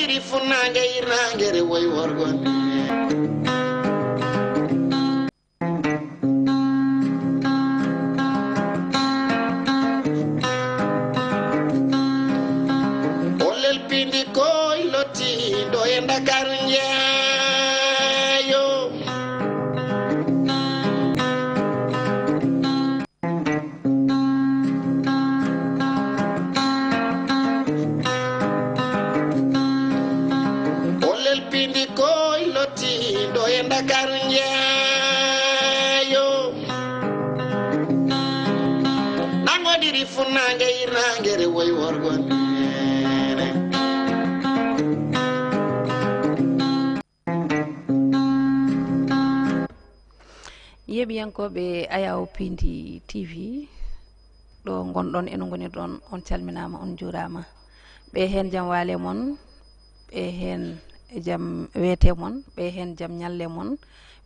nangodiri funange irangere woy worgon olel pindi koy loti do e Dakar njeeyo olel pindi koy loti do e Dakar njeeyo nangodiri funange irangere woy worgon yeɓiyankoɓe Ayaw Pindi TV ɗo gonɗon eno goni ɗon on calminama on juurama ɓe hen jaam waale mon ɓe hen jaam weete mon ɓe hen jaam ñalle mon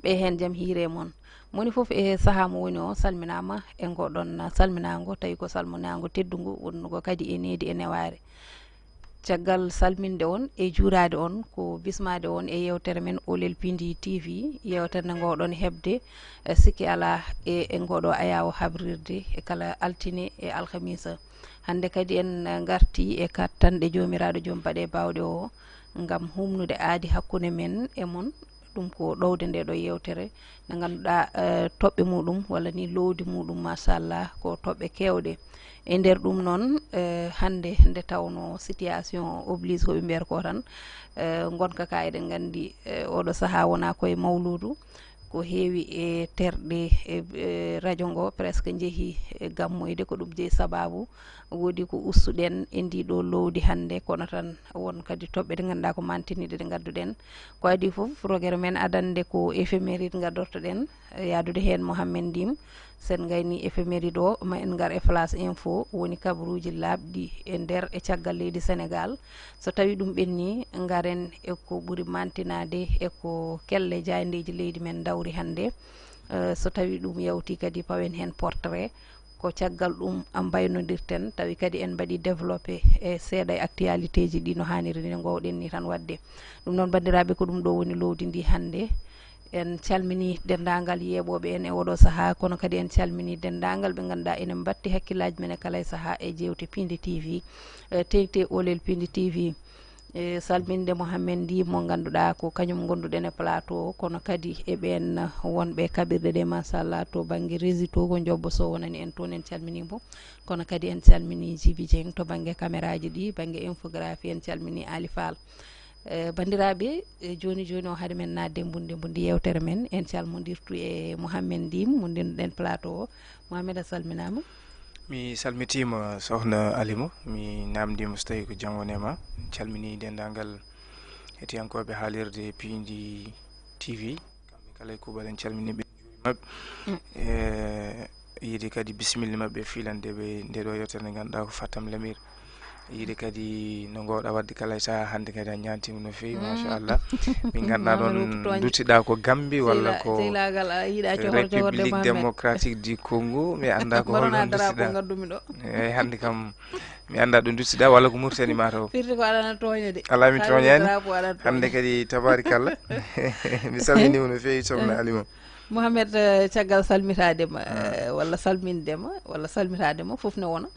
ɓe hen jaam hiire mon moni foof e saaha mo woni o salminama e ngoɗon salminago tawi ko salminago teddugo wonnugo kadi e needi e neware caggal salminde on e juurade on ko bismade on e yewtere men Olel Pindi TV yewtere nde ngowɗon hebde sikki ala e ngoɗo Ayaw habrirde e kala altine e alhamisa hande kadi en garti e kattanɗe jomiraɗo joom baɗe bawɗe o gam humnude aadi hakkude men e mon ɗum ko ɗowde nde ɗo yewtere nde ganduɗa toɓɓe muɗum walla ni lowdi muɗum machallah ko toɓɓe kewɗe e nder ɗum noon hande nde tawno situation oblige ko ɓe mbiyata ko tan gonka ka eɗen gandi oɗo saaha wona koye mawludu ko heewi e terɗe e radio ngo presque jeehi gammoyde ko ɗum jeeyi sababu woodi ko ustuɗen e ndiɗo lowdi hande kono tan won kadi toɓɓe ɗe ganduɗa ko mantiniɗe ɗe gadduɗen ko adi foof rogere men adande ko éphéméride gaddortoɗen yadude hen Mouhamed Ndim sen gayni éphéméride o ma en gar e Flash Info woni kabaruji labɗi e nder e caggal leydi Sénégal so tawi ɗum ɓenni garen e ko ɓuuri mantinade e ko kelle jayndeji leydi men dawri hande so tawi ɗum yawti kadi pawen hen portrait ko caggal ɗum mbaynodirten tawi kadi en mbaɗi développé e seeɗa e actualité ji ɗi no hanniri ni gowɗen ni tan wadde ɗum noon bandiraɓe ko ɗum ɗo woni lowdi ndi hande en calmini dendagal yeɓoɓe en e oɗo saaha kono kadi en calmini dendagal ɓe ganduɗa enen batti hakkillaji men e kala e saaha e jewte Pindi TV teyte Olel Pindi TV e salminde Mouhamed Ndim mo ganduɗa ko kañum gonduɗen e plateau kono kadi e ɓen wonɓe kaɓirɗe ɗe machallah to banggue rési to ko jobbo so wonani en toon en calminimo kono kadi en calmini Djiby Dieng to banggue caméra ji ɗi banggue infographie en calmini Ali Fall bandiraɓe joni joni o haade men nadde mbundi yewtere men en calmodirtu e Mouhamed Ndim mo ndenduɗen plateau o Mouhamed a salminama mi salmitima sohna Alima mi namdima so tawi ko jaam woni e ma calmini dendagal hettiyankoɓe haalirde Pindi TV kamɓe kala e kuuɓal en calminiɓe juuri mabɓe yiide kadi bisimilla mabɓe filandeɓe nde ɗo yewtere nde ganduɗa ko Fatam Lamir yiide kadi no gowɗa wadde kala e saaha hande kadi a ñantima no fewi machallah min ganduɗa ɗon duttiɗa ko Gambie walla ko République démocratique du Congo mi anda ko holɗon duttiɗa eyyi hande kam mi anda ɗo duttiɗa walla ko Mauritanie mataw firti ko aɗana toña de ala mi toñani hande kadi tabarikallah mi salminima no fewi sohna Alima Mouhamed caggal salmitadema walla salmindema walla salmitadema foof ne wona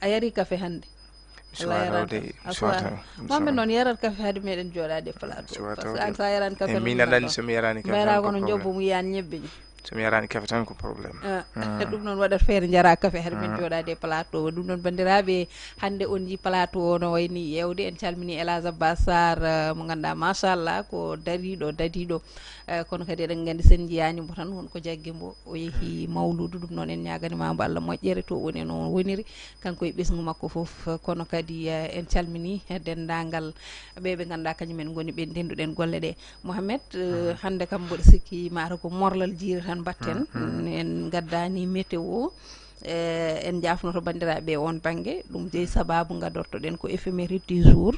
a yari café hande Mouhamed noon yarat café haade meɗen joɗade plateau par ce que an sa yarani café min aɗani somi yarani café mbayra kono jobbo mu yiyani ñebbe ni somi yarani café tan ko probléme ɗum noon waɗat feere jara café haade men joɗade plateau ɗum noon bandiraɓe hande on ji plateau o no wayni yewde en calmini Elage Abbas Sarr mo ganduɗa machallah ko dadiɗo kono kadi eɗen gandi sen jiyanimo tan wonko jagguimo o yeehi mawludu ɗum noon en ñaganimamo Allah moƴƴere to woni no woniri kanko e ɓesgu makko foof kono kadi en calmini dendagal ɓeɓe ganduɗa kañumen goni ɓe ndenduɗen golle ɗe Mouhamed hande kam mboɗo sikki mata ko morlal jiiri tan batten en gaddani météo en jafnoto bandiraɓe on banggue ɗum jeeyi sababu gadortoɗen ko éphéméride du jour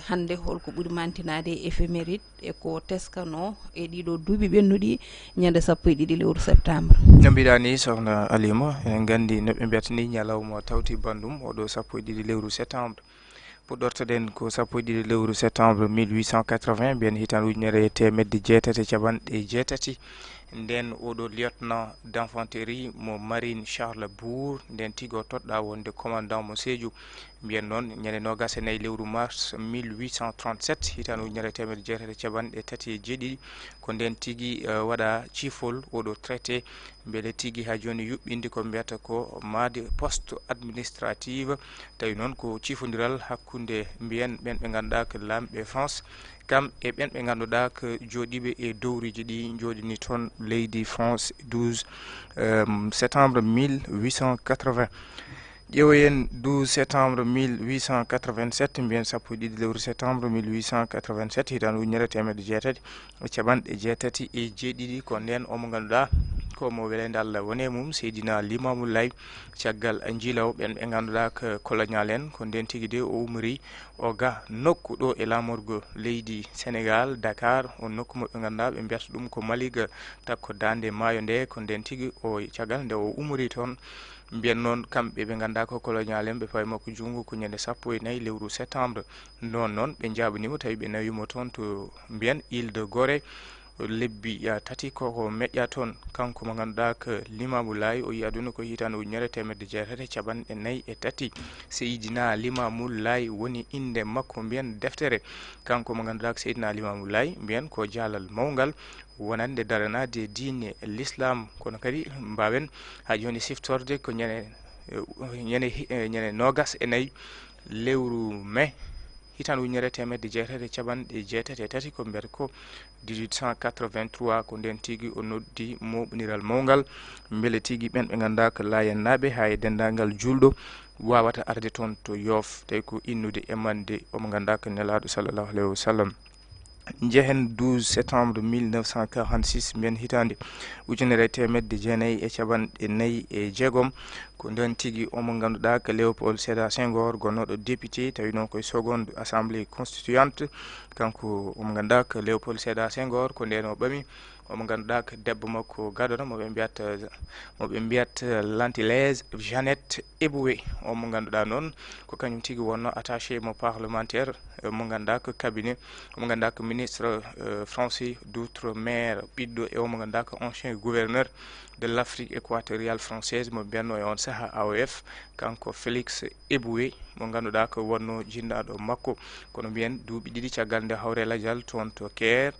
hande holko ɓuuri mantinade éphéméride e ko teskano e ɗiɗo duuɓi ɓennuɗi ñande 12 lewru septembre no mbiɗa ni sohna Alima en gandi noɓe mbiyata ni ñalawma tawti bandum oɗo 12 lewru septembre puɗɗortoɗen ko sappo e ɗiɗi lewru septembre 1880 mbiyen hitan ujunere temedde jeetati caɓanɗe jeetati nden oɗo lieutenant d'infanterie mo marine Charles Bourg nden tigo toɗɗa wonde commandant mo Sédhiou mbiyen noon ñande nogas e nayyi lewru mars 1837 hitan ujunere temedde jeetati caɓanɗe tati e jeeɗiɗi ko nden tigui waɗa ciifol oɗo traité beele tigui ha joni yuɓɓinde ko mbiyata ko made poste administrative tawi noon ko ciifodiral hakkude mbiyen ɓen ɓe ganduɗa ko lamɓe France kam e ɓen ɓe ganduɗa ko joɗiɓe e dowriji ɗi joɗini toon leydi France 12 septembre 1880 ƴeewoyen 12 septembre 1887 mbiyen sappo e ɗiɗi lewru septembre 1887 hitan ujunere temedde jeetati caɓanɗe jeetati e jeeɗiɗi ko nden omo ganduɗa komo welede Allah wone mum Seydina Limamou Laye caggal jiilaw ɓen ɓe ganduɗa ko colonial en ko nden tigui de o umri o ga nokku ɗo e lamorgo leydi Sénégal Dakar on nokku moɓe ganduɗa ɓe mbiyata ɗum ko Maliga takko dande maayo nde ko nden tigui o caggal nde o umri toon mbiyen noon kamɓe ɓe ganduɗa ko colonial en ɓe pawi makko junggo ko ñande sappo e nayyi lewru septembre noon ɓe jaɓanimo tawi ɓe nawimo toon to mbiyen Île de Gorée lebbi tati koko meƴƴa toon kanko mo ganduɗa ko Limamou Laye o yi aduna ko hitande ujunere temedde jeetati caɓanɗe nayyi e tati Seydina Limamou Laye woni inde makko mbiyen deftere kanko mo ganduɗa ko Seydina Limamou Laye mbiyen ko jaalal mawgal wonande daranade diine l'islam kono kadi mbawen ha joni siftorde ko ñande nogas e nayyi lewru mai hitan ujunere temedde jeetati caɓanɗe jeetati e tati ko mbiyata ko 1883 ko nden tigui o noddi moɓoniral mawgal beele tigui ɓen ɓe ganduɗa ko layannaɓe ha e dendagal julɗo wawata arde toon to Yoff tawi ko innude emande omo ganduɗa ko nelaɗo sallllahu alayhi wa sallam jeehen 12 septembre 1946 mbiyen hitande ujunere temedde jeenayyi e caɓanɗe nayyi e jeegom ko nden tigui omo ganduɗa ko Léopold Sédar Senghor gonnoɗo député tawi noon koye seconde assemblée constituante kanko omo ganduɗa ko Léopold Sédar Senghor ko nden o ɓami omo ganduɗa ko debbo makko gadono moɓe mbiyat l'antillaise Jeannette Eboué omo ganduɗa noon ko kañum tigui wonno attaché mo parlementaire mo ganduɗa ko cabinet omo ganduɗa ko ministre français d'outre-mer ɓiɗɗo e omo ganduɗa ko ancien gouverneur de l'Afrique équatoriale française mo mbiyanno e on saaha AOF kanko Félix Eboué mo ganduɗa ko wonno jinnaɗo makko kono mbiyen duuɓi ɗiɗi caggal nde hawre ladial toon to Caire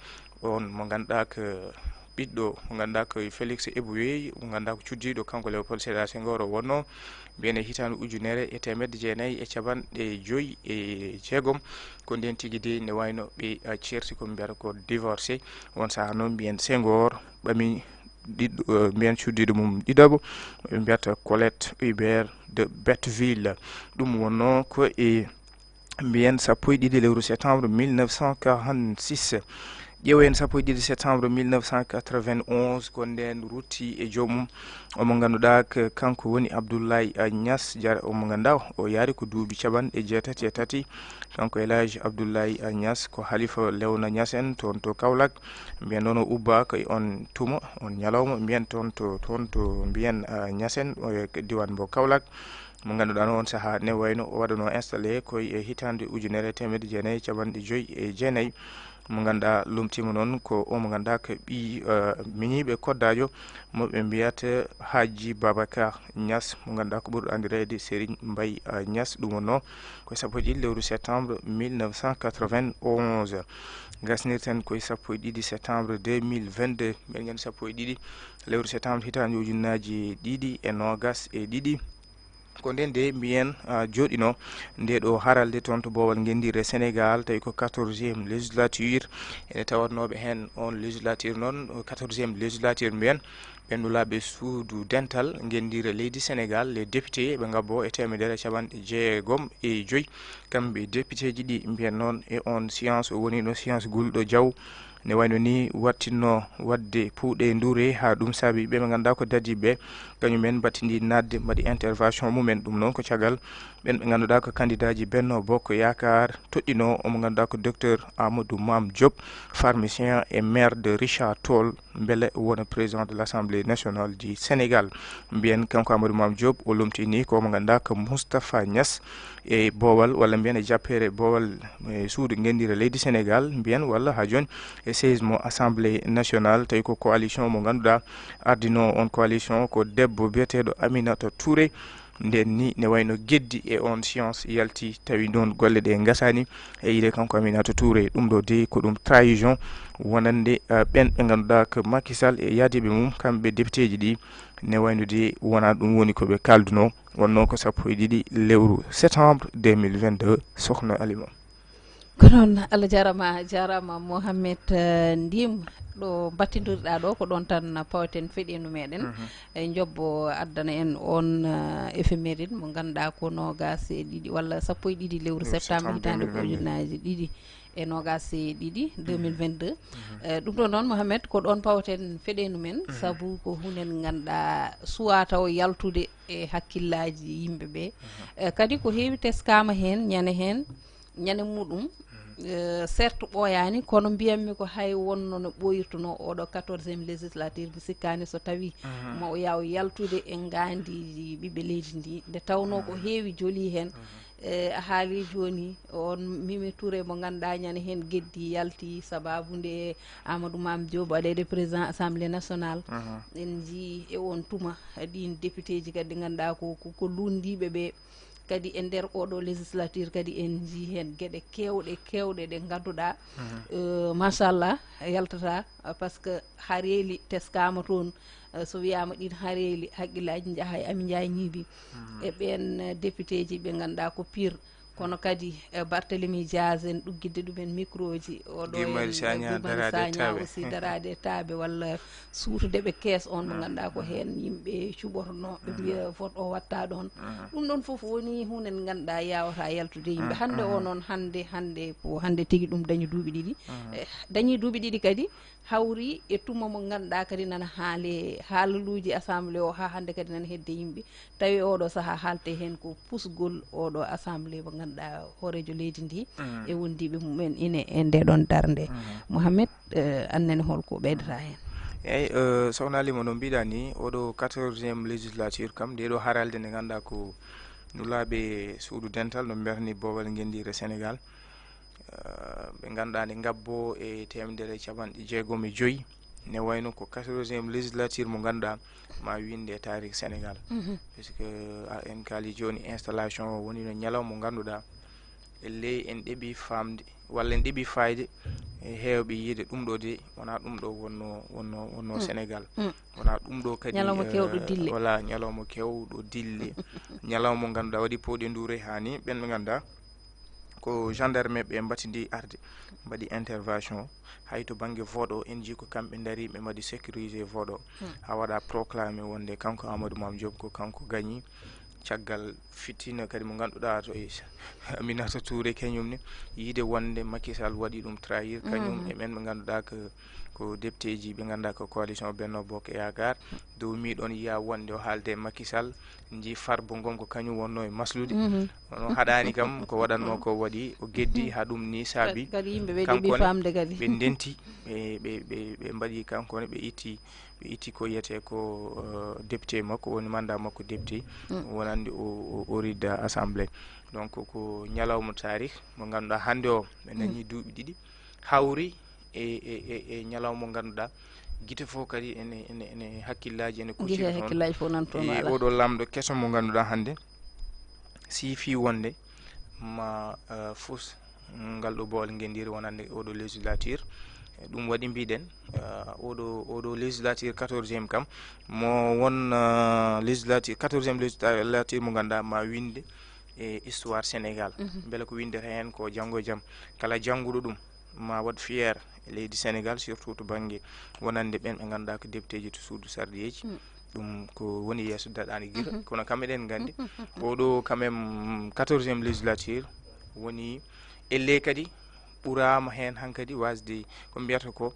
on mo ganduɗa ko ɓiɗɗo mo ganduɗa ko Félix Eboué mo ganduɗa ko cuddiɗo kanko Léopold Sédar Senghor o wonno mbiyene hitande ujunere e temedde jeenayyi e caɓanɗe joyyi e jeegom ko nden tigui de ne wayno ɓe certi ko mbiyata ko divorcé on saaha noon mbiyen Senghor ɓami ɗiɗɗo mbiyen cuddiɗo mum ɗiɗaɓo ɓe mbiyata Colette Hubert de Betteville ɗum wonno ko e mbiyen sappo e ɗiɗi lewru septembre 1946 ƴeewen sappo e ɗiɗi septembre 1991 ko nden rutti e joomum omo ganduɗa ko kanko woni Abdoulaye Niass jara omo ganduɗa o yaari ko duuɓi caɓanɗe jeetati e tati kanko El Hadji Abdoulaye Niass ko halifa Léona Niassen toon to Kaolack mbiyen noon o ubba ko on tuma on ñalawma mbiyen toon to mbiyen Niassen diwan mo Kaolack mo ganduɗa noon on saaha ne wayno o waɗano installé koye hitande ujunere temedde jeenayyi caɓanɗe joyyi e jeenayyi mo ganduɗa lomtima noon ko omo ganduɗa ko ɓi miñiɓe koddajo moɓe mbiyata Hadji Babacar Niass mo ganduɗa ko ɓurɗo andirede Serigne Mbaye Niass ɗum wonno koye sappo e ɗiɗi lewru septembre 1991 gasnirten koye sappo e ɗiɗi septembre 2022 mbiɗen gandi sappo e ɗiɗi lewru septembre hitande ujunnaji ɗiɗi e nogas e ɗiɗi ko nden de mbiyen joɗino nde ɗo haralde toon to Bowal Guendire Sénégal tawi ko 14e législature ene tawatnoɓe hen on législature noon 14e législature mbiyen ɓendulaɓe suudu dental Guendire leydi Sénégal les députés ɓe gabbo e temedere caɓanɗe jeegom e joyyi kamɓe député ji ɗi mbiyen noon e on séance o woni no séance Gulɗo Diaw ne wayno ni wattinno wadde puuɗe ndure ha ɗum saabi ɓe ganduɗa ko dadiɓe kañumen battidi nadde mbaɗi intervention mumen ɗum noon ko caggal ɓen ɓe ngannduɗaa ko candidat ji Benno Bokk Yaakaar toɗɗino omo ngannduɗaa ko docteur Amadou Mame Diop pharmacien et maire de Richard Toll mbele wona président de l'Assemblée nationale du Sénégal mbiyen kanko Amadou Mame Diop o lomtini ko omo ngannduɗaa ko Moustapha Niass e boowal walla mbiyen e jappere boowal e suudu ngendira leydi Sénégal mbiyen walla ha joni e 16 mo Assemblée nationale tawi ko coalition mo ngannduɗaa ardino on coalition ko debbo biyeteɗo Aminata Touré nden ni ne wayno geddi e on science yalti tawi noon golle ɗe gasani e yide kanko Aminata Touré ɗum ɗo de ko ɗum trahison wonande ɓen ɓe ngannduɗaa ko Macky Sall e yaadiɓe mum kamɓe député ji ɗi ne wayno de wona ɗum woni koɓe kalduno wonno ko 12 lewru septembre 2022 sokhna Alima. ko noon Allah jarama Mohamed Ndim ɗo battidirɗa ɗo ko ɗon tan pawaten feɗenu meɗen e jobbo addana en on éphéméride mo ganduɗa ko nogas e ɗiɗi walla 12 lewru septembre hitande ko ujunaji ɗiɗi e nogas e ɗiɗi 2022 ɗum ɗo noon Mohamed ko ɗon pawaten feɗenu men saabu ko hunde nde ganduɗa suwa taw yaltude e hakkillaji yimɓeɓe kadi ko heewi teskama hen ñane muɗum certes ɓooyani kono mbiyatmi ko hay wonno no ɓoyirtuno oɗo 14e législature mi sikkani so tawi ma o yaw yaltude e gandiji ɓiɓɓe leydi ndi nde tawno ko heewi jooli hen a haali joni on Mimi Touré mo ganduɗa ñande hen geddi yalti sababude Amadou Mame Diop waɗede président assemblée nationale en jii e on tuma ɗin député ji kadi ɗi ganduɗa ko lundiɓe ɓe kadi e nder oɗo législature kadi en jii hen gueɗe kewɗe ɗe ganduɗa machallah yaltata par ce que hareeli teskama toon so wiyama ɗin hareeli haqqillaji jaaha e Amy Ndiaye Gniby e ɓen député ji ɓe ganduɗa ko pire kono kadi Barthélémy Dias en ɗuggidde ɗumen micro ji oɗo Guimari Sagna aussi darade taaɓe walla suutudeɓe kees on mo ganduɗa ko hen yimɓe cuɓotono ɓe mbiya vote o watta ɗon ɗum ɗon foof woni hunde nde ganduɗa yawata yaltude yimɓe hande o noon hande tigui ɗum dañi duuɓi ɗiɗi kadi hawri e tuma mo ganduɗa kadi nana haale haalaluji assemblée o ha hande kadi nana hedde yimɓe tawi oɗo saaha haalte hen ko pusgol oɗo assemblée mo ganduɗa hoorejo leydi ndi e wondiɓe mumen ine e nde ɗon darde Mohamed annene holko ɓeydata hen eyyi sokhna Alima no mbiɗa ni oɗo 14e législature kam nde ɗo haralde nde ganduɗa ko nulaɓe suudu dental no berni boowal gendire Sénégal ɓe ganduɗa nde gabbo e 165 ne wayno ko 14e législature mo ganduɗa ma winde e tarik Sénégal puisque en kaali joni installation o woni no ñalawma mo ganduɗa ley en ɗeeɓi famde walla en ɗeeɓi fayde e heewɓe yiide ɗum ɗo de wona ɗum ɗo wonno Sénégal wona ɗum ɗo kadi voilà ñalawma kewɗo dille ñalawma mo ganduɗa waɗi pooɗe nduure hani ɓen ɓe ganduɗa ko gendarme ɓe mbatidi arde mbaɗi intervention hay to banggue vote o en jii ko kamɓe daari ɓe mbaɗi sécurisé vote o ha waɗa proclamé wonde kanko Amadou Mame Diop ko kanko gagni caggal fitina kadi mo ganduɗa to Aminata Touré kañum ne yiide wonde Macky Sall waɗi ɗum trahir kañum e men ɓe ganduɗa ko député ji ɓe ganduɗa ko coalition Benno Bokk Yaakaar dow miɗon yiya wonde o haalde Macky Sall ji farbo ngom ko kañum wonno e maslude ono haɗani kam ko waɗanno ko waɗi o geddi ha ɗum ni saabi kankone ɓe ndenti ɓe mbaɗi kankone ɓe itti ko yiyete ko député makko woni mandat makko député wonande o ridda assemblée donc ko ñalawma tarih mo ganduɗa hande o ɓe dañi duuɓi ɗiɗi hawri e ñalawma mo ganduɗa guite fof kadi ene hakkillaji ene kucci e oɗo lamɗo keso mo ganduɗa hande siifi wonde ma fus ngal ɗo boowal gendiri wonande oɗo législature ɗum waɗi mbiɗen oɗo législature 14e kam mo won législature 14e législature mo ganduɗa ma winde e histoire Sénégal beele ko windata hen ko janggo e jaam kala jangguɗo ɗum ma waɗ fiére e leydi Sénégal surtout to banggue wonande ɓen ɓe ganduɗa ko député ji to suudu sardiyeji ɗum ko woni yesso daɗani guila kono kam eɗen gandi oɗo quand même 14e législature woni elle kadi ɓurama hen hankkadi wasde ko mbiyata ko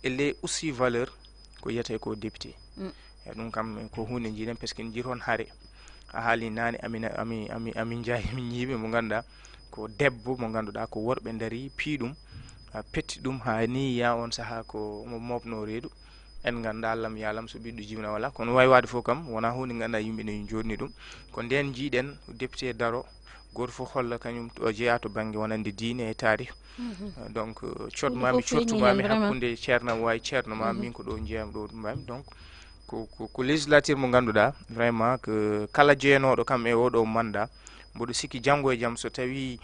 elle aussi valeur ko yiyete ko député e ɗum kam ko hunde jiiɗen par ce que en jii toon haare a haali nane amin jaahi min yiiɓe mo ganduɗa ko debbo mo ganduɗa ko worɓe daari piiɗum petti ɗum ha ni ya on saaha ko mo mofno reedu en ganda allam yalam so ɓiɗɗo jibna wala kono wawi wade fof kam wona hunde ganduɗa yimɓe ne jodni ɗum ko nden jiiɗen député daro goto fof holla kañum o jeeya to banggue wonande diine e taarih donc codmami cortumami hakkude ceernam wawi ceerno ma min ko ɗo jeeyam ɗo mbami donc ko législature mo ganduɗa vraiment que kala jeeyanoɗo kam e oɗo mandat mboɗo sikki janggo e jaam so tawi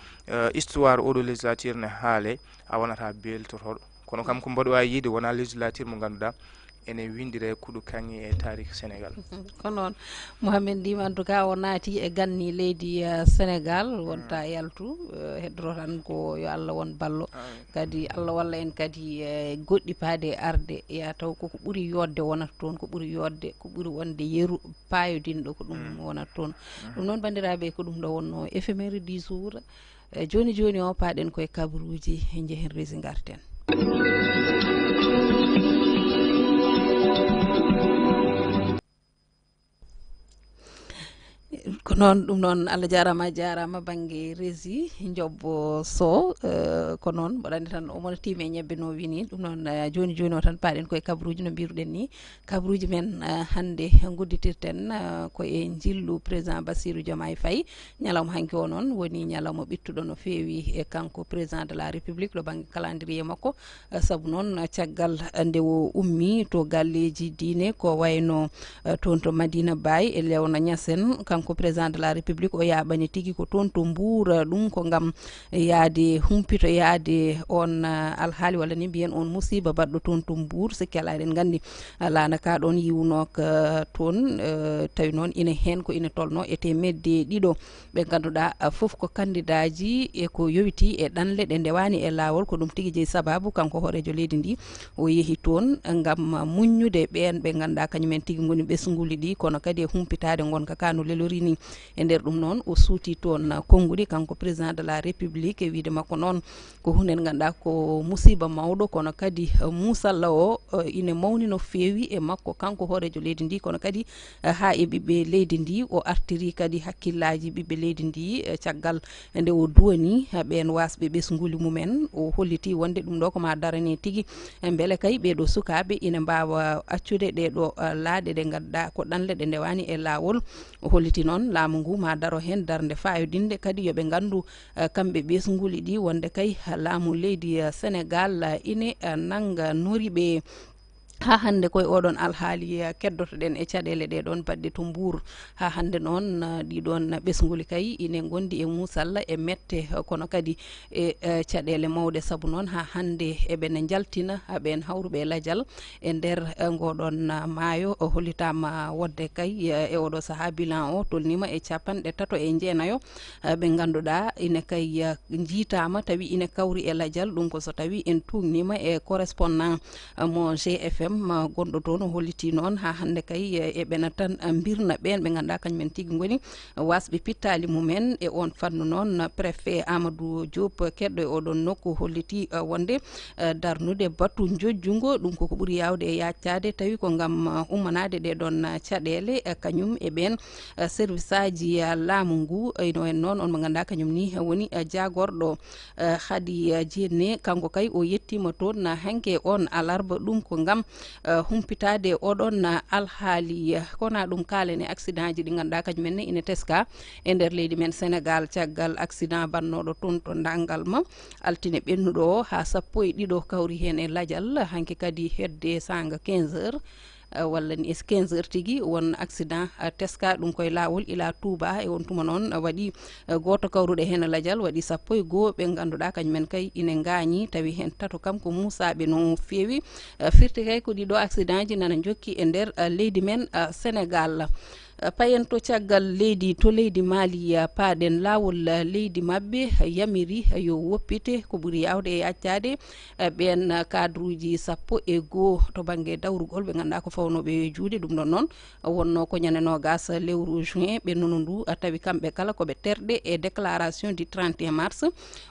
histoire oɗo législature ne haale a wonata beltotoɗo kono kam ko mboɗo wawi yiide wona législature mo ganduɗa ene windire kuɗo kanŋe e taarih Sénégal ko noon Mouhamed Ndima en tout cas o naati e ganni leydi Sénégal wonta yaltu heddoro tan ko yo Allah won ballo kadi Allah walla en kadi goɗɗi paade arde ya taw koko ɓuuri yodde wonata toon ko ɓuuri yodde ko ɓuuri wonde yeru payodinɗo ko ɗum wonata toon ɗum noon bandiraɓe ko ɗum ɗo wonno éphéméride du jour joni joni o paaɗen koye kabaruji jehen resi garten ko noon ɗum noon Allah jarama banggue rési jobbo sow ko noon mboɗo andi tan omona tiime ñebbe no wini ɗum noon joni joni o tan paaɗen koye kabaruji no mbiruɗen ni kabaruji men hande gudditirten ko e jillu président Bassirou Diomaye Faye ñalawma hanki o noon woni ñalawma ɓittuɗo no feewi e kanko président de la république ɗo banggue calendrier makko saabu noon caggal nde o ummi to galleji diine ko wayno toon to Madina Baye e Léona Niassène kanko président de la république o yaɓani tigui ko toon to Mbour ɗum ko gam yaade humpito yaade on alhaali walla ni mbiyen on musiba baɗɗo toon to Mbour sikki ala eɗen gandi lanaka ɗon yiwnok toon tawi noon ina hen ko ina tolno e temedde ɗiɗo ɓe ganduɗa foof ko candidat ji e ko yowiti e ɗanle ɗe ndewani e lawol ko ɗum tigui jeeyi sababu kanko horejo leydi ndi o yeehi toon gam muñude ɓen ɓe ganduɗa kañumen tigui goni ɓesguli ɗi kono kadi e humpitade gonka kano lelori ni e nder ɗum noon o suuti toon konngudi kanko président de la république e wiide makko noon ko hunde nde ganduɗa ko musiba mawɗo kono kadi musalla o ina mawni no feewi e makko kanko horejo leydi ndi kono kadi ha e ɓiɓɓe leydi ndi o artiri kadi hakkillaji ɓiɓɓe leydi ndi caggal nde o duwani ɓen wasɓe ɓesguli mumen o holliti wonde ɗum ɗo koma darane tigui beele kay ɓeɗo sukaɓe ina mbawa accude ɗeɗo laaɗe ɗe ganduɗa ko ɗanle ɗe ndewani e lawol o holliti noon laamu ngu ma daro hen darde fayodinde kadi yoɓe gandu kamɓe ɓesguli ɗi wonde kay laamu leydi Sénégal ine nanga noriɓe ha hande koye oɗon alhaali keddotoɗen e caɗele ɗeɗon baɗɗe to Mbour ha hande noon ɗiɗon ɓesguli kay ine gondi e musalla e mette kono kadi e caɗele mawɗe saabu noon ha hande eɓene jaltina ɓen hawruɓe ladial e nder ngoɗon maayo hollitama wonde kay e oɗo saaha bilan o tolnima e capanɗe tato e jeenayo ɓe ganduɗa ine kay jiitama tawi ine kawri e ladial ɗum ko so tawi en tugnima e correspondant mo GFM gonɗo toon o holliti noon ha hande kay eɓena tan birna ɓen ɓe ganduɗa kañumen tigui goni wasɓe pittali mumen e on fannu noon préfet Amadou Diop keɗɗo e oɗon nokku holliti wonde darnude batu jojjungo ɗum koko ɓuuri yawde e yaccade tawi ko gam ummanade ɗeɗon caɗele kañum e ɓen service aji laamu ngu ino en noon on mo ganduɗa kañum ni woni jagorɗo Khady Diéne kanko kay o yettima toon hanke on alarba ɗum ko gam humpitade oɗon alhaali kona ɗum kalen e accident ji ɗi ganduɗa kañumen ne ina teska e nder leydi men Sénégal caggal accident bannoɗo toon to dangal ma altine ɓennuɗo o ha sappo e ɗiɗo kawri hen e ladial hanki kadi hedde sanga 15 heures walla ni 15 heures tigui won accident teska ɗum koye lawol ila Touba e on tuma noon waɗi goto kawruɗo hen ladial waɗi sappo e goho ɓe ganduɗa kañumen kay ine gañi tawi hen tato kam ko musaɓe no fewi firti kay ko ɗiɗo accident ji nana jokki e nder leydi men Sénégal payen to caggal leydi to leydi Mali paaɗen lawol leydi mabɓe yamiri yo woppite ko ɓuuri yawde e accade ɓen cadre uji sappo e goho to banggue dawrugol ɓe ganduɗa ko fawnoɓe juuɗe ɗum ɗon noon wonno ko ñanenogas lewru juin ɓennuno ndu tawi kamɓe kala koɓe terɗe e déclaration du 31 mars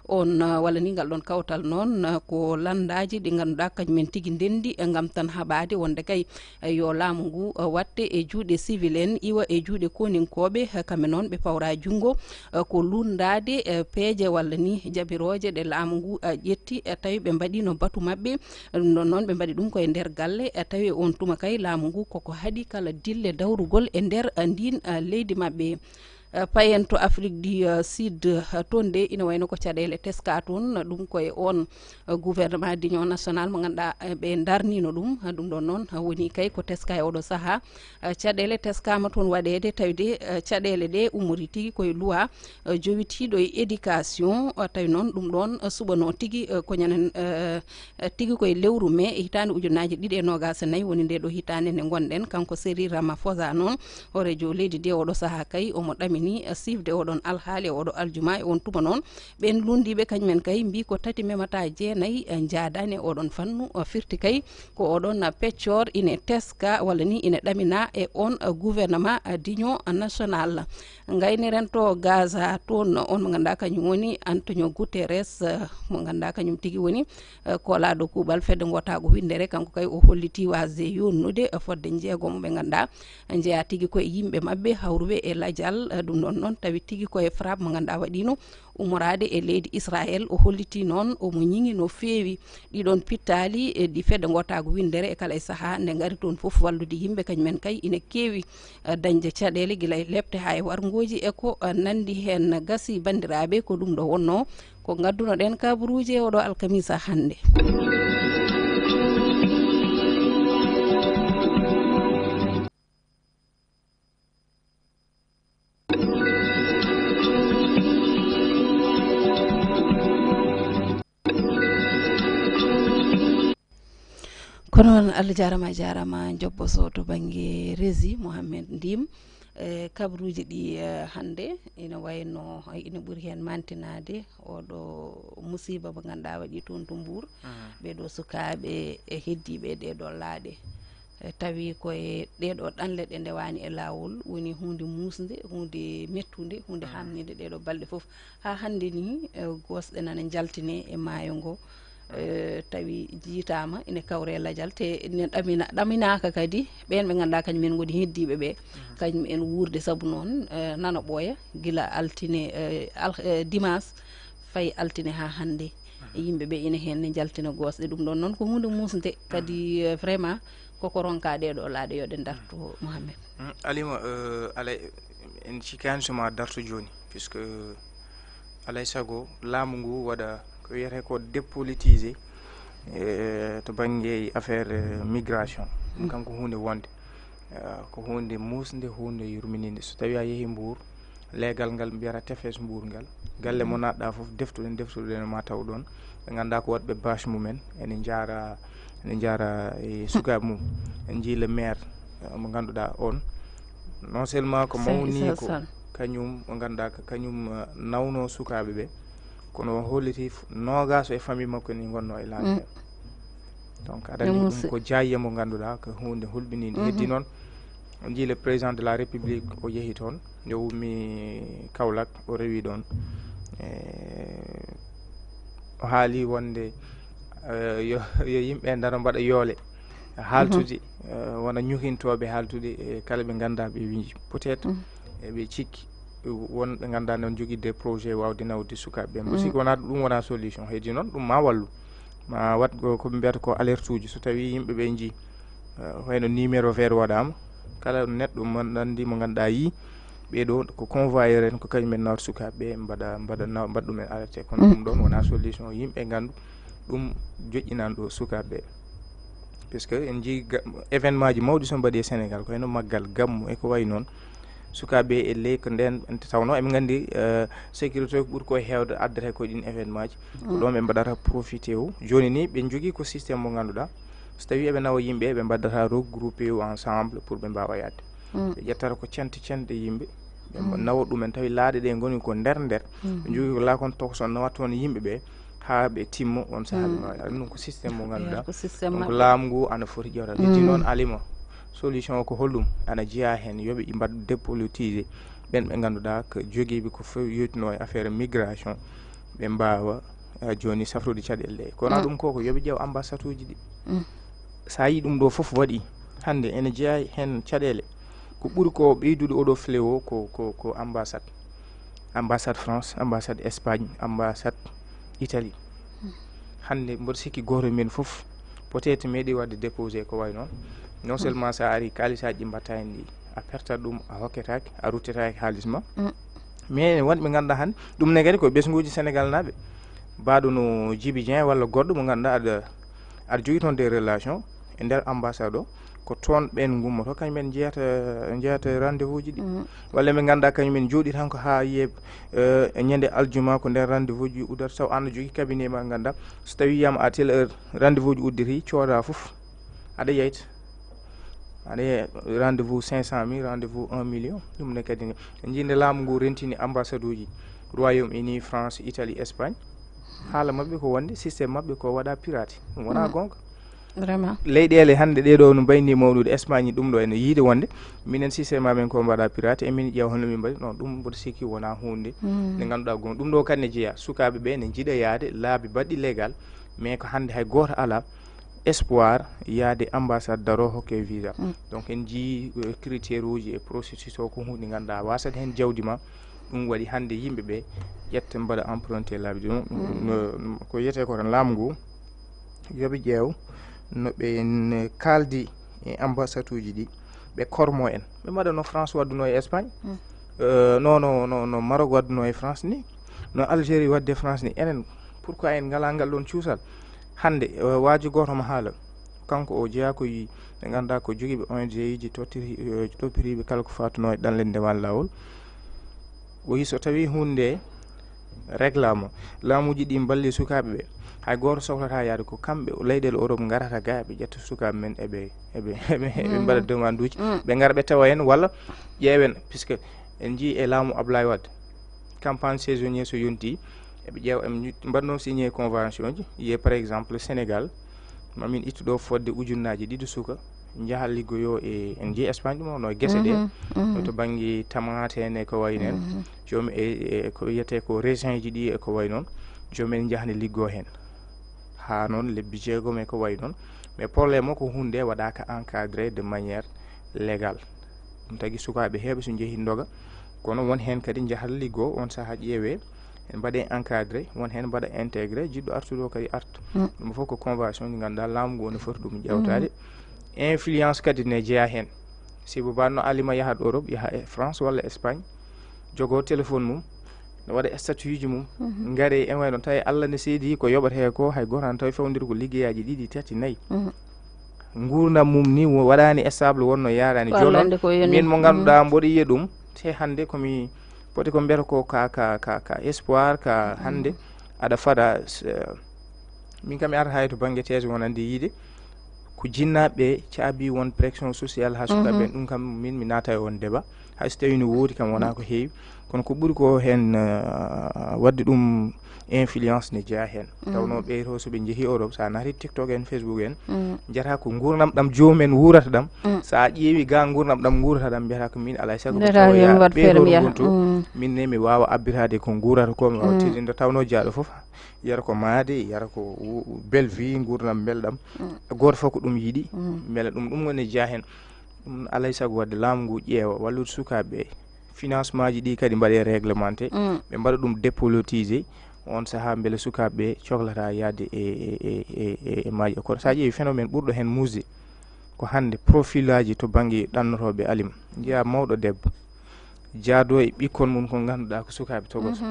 on walla ni ngal ɗon kawtal noon ko landaji ɗi ganduɗa kañumen tigui ndendi gam tan haɓade wonde kay yo laamu ngu watte e juuɗe civil en diwa e juuɗe koninkoɓe kamɓe noon ɓe pawra jungo ko lundade peeje walla ni jabiroje ɗe laamu ngu ƴetti tawi ɓe mbaɗino batu mabɓe ɗum noon ɓe mbaɗi ɗum koye nder galle tawi on tuma kay laamu ngu koko haaɗi kala dille dawrugol e nder ndin leydi mabɓe payen to Afrique du Sud toon de ina wayno ko caɗele teska toon ɗum koye on gouvernement d'union national mo ganduɗa ɓe darnino ɗum ɗon noon woni kay ko teska e oɗo saaha caɗele teskama toon waɗede tawde caɗele ɗe ummori tigui koye loi jowitiɗo e éducation tawi noon ɗum ɗon suɓano tigui ko ñanen tigui koye lewru mai hitande ujunnaje 2024 woni nde ɗo hitande nde gonɗen kanko Cyril Ramaphosa noon horejo leydi de oɗo saaha kay omo ɗamini sifde oɗon alhaali e oɗo aljuma e on tuma noon ɓen lundiɓe kañumen kay mbi ko tati memata jeenayyi jaadani e oɗon fannu firti kay ko oɗon peccor ine teska walla ni ine ɗamina e on gouvernement d'union national gayniren to Gaza toon on mo ganduɗa kañum woni Antonio Guterres mo ganduɗa kañum tigui woni kolaɗo kuuɓal fedde gotago windere kanko kay o holliti wase yonnude fodde jeegomo ɓe ganduɗa jeeya tigui koye yimɓe mabɓe hawruɓe e ladial ɗum ɗon noon tawi tigui koye frappe mo ganduɗa waɗino umorade e leydi Israël o holliti noon omo ñiŋi no feewi ɗiɗon pittali ɗi fedde gotago windere e kala e saaha nde gaari toon foof wallude yimɓe kañumen kay ina keewi dañde caɗele guila e lebte ha e wargoji e ko nandi hen gasi bandiraɓe ko ɗum ɗo wonno ko gadduno ɗen kabaruji e oɗo alkamisa hande. kono noon Allah jarama jobbo so to banggue rési Mouhamed Ndim kabaruji ɗi hande ina wayno ina ɓuuri hen mantinade oɗo musiba mo ganduɗa waɗi toon to Mbour ɓeɗo sukaɓe e heddiɓe ɗeɗo laaɗe tawi koye ɗeɗo ɗanle ɗe ndewani e lawol woni hunde musde hunde mettude hunde hamnide ɗeɗo balɗe foof ha hande ni gosɗe nana jaltine e maayo ngo tawi jiitama ine kawre ladial te ne ɗaminaka kadi ɓen ɓe ganduɗa kañumen goni heddiɓe ɓe kañum en wurde saabu noon nana ɓooya guila altine dimanche fayi altine ha hande yimɓeɓe ina hen ne jaltina gosɗe ɗum ɗon noon ko hunde musde kadi vraiment koko ronka ɗeɗo laaɗe yoɗe darto Mouhamed Alima alay en cikani soma darto joni puisque alay saago laamu ngu waɗa ko wiyete ko dépolitisé to banggue affaire migration kam ko hunde wonde ko hunde musde hunde yurmininde so tawi a yeehi Mbour leegal ngal mbiyata tefes Mbour ngal galle mo natɗa foof deftuɗen ma taw ɗon ɓe ganduɗa ko waɗɓe bâche mumen ene jaara e sukaɓe mum en jii le maire mo ganduɗa on non seulement ko mawni ko kañum mo ganduɗa ko kañum nawno sukaɓe ɓe kono holliti nogas e famille makko ni gonno e laamu donc aɗa andi ɗum ko jayye mo ganduɗa ko hunde hulɓinide heddi noon on jii le président de la république o yeehi toon yo wummi Kaolack o rewi ɗon o haali wonde yo yimɓe daro mbaɗa yoole haaltude wona ñukintoɓe haaltude e kala ɓe ganduɗa ɓe wi peut être ɓe cikki won ɓe ganduɗa noon jogui des projets wawde nawde sukaɓe ɓe aussi wona ɗum wona solution heddi noon ɗum ma wallu ma wat koɓe mbiyata ko alerte uji so tawi yimɓeɓe jii wayno numéro vert waɗama kala neɗɗo mo nandi mo ganduɗa yi ɓeɗo ko convoyeur en ko kañumen nawta sukaɓe mbaɗa ɗumen alerté kono ɗum ɗon wona solution yimɓe gandu ɗum joƴƴinani ɗo sukaɓe puisque en jii événement ji mawɗi so mbaɗi e Sénégal ko wayno maggal gammu e ko way noon sukaɓe e ley ko nden tawno eɓe gandi sécurité ko ɓuuri ko hewde addata ko ɗin événement ji ko ɗon ɓe mbaɗata profité o joni ni ɓe jogui ko systéme mo ganduɗa so tawi eɓe nawa yimɓe ɓe mbaddata regroupé o ensemble pour ɓe mbawa yadde ɓe ƴettata ko cente yimɓe ɓe nawa ɗumen tawi laaɗe ɗe goni ko nder ɓe jogui ko laakon tokso nawa toon yimɓe ɓe ha ɓe timmo on saaha ɓe mbawa ɗum ko systéme mo ganduɗa donc laamu ngu ana foti ƴewta heddi noon Alima solution o ko hollum ana jeeya hen yooɓe mbaɗ dépolitisé ɓen ɓe ganduɗa ko joguiɓe ko fof yeytuno e affaire migration ɓe mbawa joni safrude caɗele ɗe kono ɗum koko yooɓe ƴeew ambassade uji ɗi sa yi ɗum ɗo foof waɗi hande ene jeeya hen caɗele ko ɓuri ko ɓeydude oɗo fléau ko ambassade France, ambassade Espagne, ambassade Italie. hande mboɗo sikki goto men fof peut être meeɗi wadde déposé ko way noon non seulement sa ari kalisaji ɗi mbatta hen ɗi a pertat ɗum a hokketake a ruttetake haaliss ma mais wonɓe ganduɗa hande ɗum ne kadi ko ɓesguji Sénégal naɓe mbaɗo no Djiby Dieng walla goɗɗo mo ganduɗa aɗa jogui toon des relations e nder ambassade o ko toon ɓen gummoto kañumen jeeyata rendez-vous ji ɗi walla ɓe ganduɗa kañumen jooɗi tan ko ha yiye ñande aljuma ko nder rendez-vous ji uddata taw an jogui cabinet ma ganduɗa so tawi wiyama à telle heure rendez-vous ji udditi cooda foof aɗa yeyta aɗa rendez-vous 500 000 rendez-vous 1 million ɗum ne kadi jinde laamu ngu rentini ambassade uji Royaume-Uni, France, Italie, Espagne haala mabɓe ko wonde systéme mabɓe ko waɗa pirate ɗum wona gonga vraiment leyɗele hande ɗeɗo no mbayni mawnude Espagne ɗum ɗo ene yiide wonde minen systéme amen ko mbaɗa pirate e min ƴeewa hono min mbaɗi non ɗum mboɗo sikki wona hunde nde ganduɗa gon ɗum ɗo kadi ne jeeya sukaɓe ɓe ne jiiɗa yaade laabi baɗɗi légal mais ko hande hay goto ala espoir yaade ambassade daro hokke visa donc en jii critére uji e processus o ko hunde ganduɗa wasat hen jawdi ma ɗum waɗi hande yimɓeɓe ƴetta mbaɗa emprunté laabi ɗum ko wiyete ko tan laamu ngu yooɓe ƴeew no ɓe kaldi e ambassade uji ɗi ɓe kormo en ɓe mbaɗa no France wadduno e Espagne no Maroc wadduno e France ni no Algérie wadde France ni enen pourquoi en ngala ngal ɗon cuusal hande waaji goto mo haala kanko o jeeya ko ɓe ganduɗa ko joguiɓe ONG ji toppiriɓe kala ko fatuno e ɗanle ndemal lawol o wi so tawi hunde réglama laamuji ɗi balli sukaɓe ɓe hay goto sohlata yaade ko kamɓe leyɗele Europe garata ga ɓe ƴetta sukaɓe men eɓe mbaɗa demande uji ɓe gara ɓe tawa hen walla ƴeewen puisque en jii e laamu Ablaye Wade campagne saisonnier so yonti eɓe ƴeewa en mbaɗno signé convention ji yiye par exemple Sénégal mamin ittu ɗo fodde ujunnaji ɗiɗi suka jaaha liggoyo e en jii Espagne ɗum no guesse ɗe to banggue tamate en e ko way nen joomi e ko wiyete ko région ji ɗi e ko way noon joomen jahne liggo hen ha noon lebbi jeegom e ko way noon mais probléme o ko hunde waɗaka encadré de manière légale ɗum tagui sukaɓe heeɓe so jeehi doga kono won hen kadi jahata liggo on saaha ƴeewe en mbaɗe encadré won hen mbaɗa intégré jiɗɗo artude kadi arta ɗum fof ko convention ɗi ganduɗa laamu ngu ne foti ɗum ƴewtade influence kadi ne jeeya hen si bo banno alima yahat Europe yaha e France walla Espagne jogo téléphone mum ne waɗa statut ji mum gaare en way noon tawi Allah ne seedi ko yoɓate ko hay goto an tawi fewndiri ko liggeyaji ɗiɗi tati nayyi gurdam mum ni waɗani stable wonno yarani joni min mo ganduɗa mboɗo yiya ɗum te hande komi poti ko mbiyata ko ka espoir ka hande aɗa faada min kam mi arata hay to banggue thèse wonande yiide ko jinnaɓe caabi won pression sociale ha sukaɓe ɗum kam min mi naata e on débat hay so tawi no woodi kam wona ko heewi kono ko ɓuuri ko hen wadde ɗum influence ne jeeya hen tawno ɓeyto soɓe jeehi Europe sa naati TikTok en Facebook en jiyata ko gurdam ɗam jomumen wurata ɗam sa ƴeewi ga gurdam ɗam gurata ɗam mbiyata ko min alay saago ɓeyto gonto min ne mi wawa abbitade ko gurata ko mi wawa tirinde tawno jaaɗo foof yara ko maade yara ko belle vie gurdam belɗam goto fof ko ɗum yiiɗi beele ɗum woni jeeya hen ɗum alay saago wadde laamu ngu ƴeewa wallude sukaɓe financement ji ɗi kadi mbaɗe réglementé ɓe mbaɗa ɗum dépolitisé on saaha beele sukaɓe cohlata yaade e maaji kono sa ƴeewi phénomène ɓurɗo hen musde ko hande profil aji to banggue ɗannotoɓe alima jiiya mawɗo debbo jaado e ɓikkon mum ko ganduɗa ko sukaɓe togoto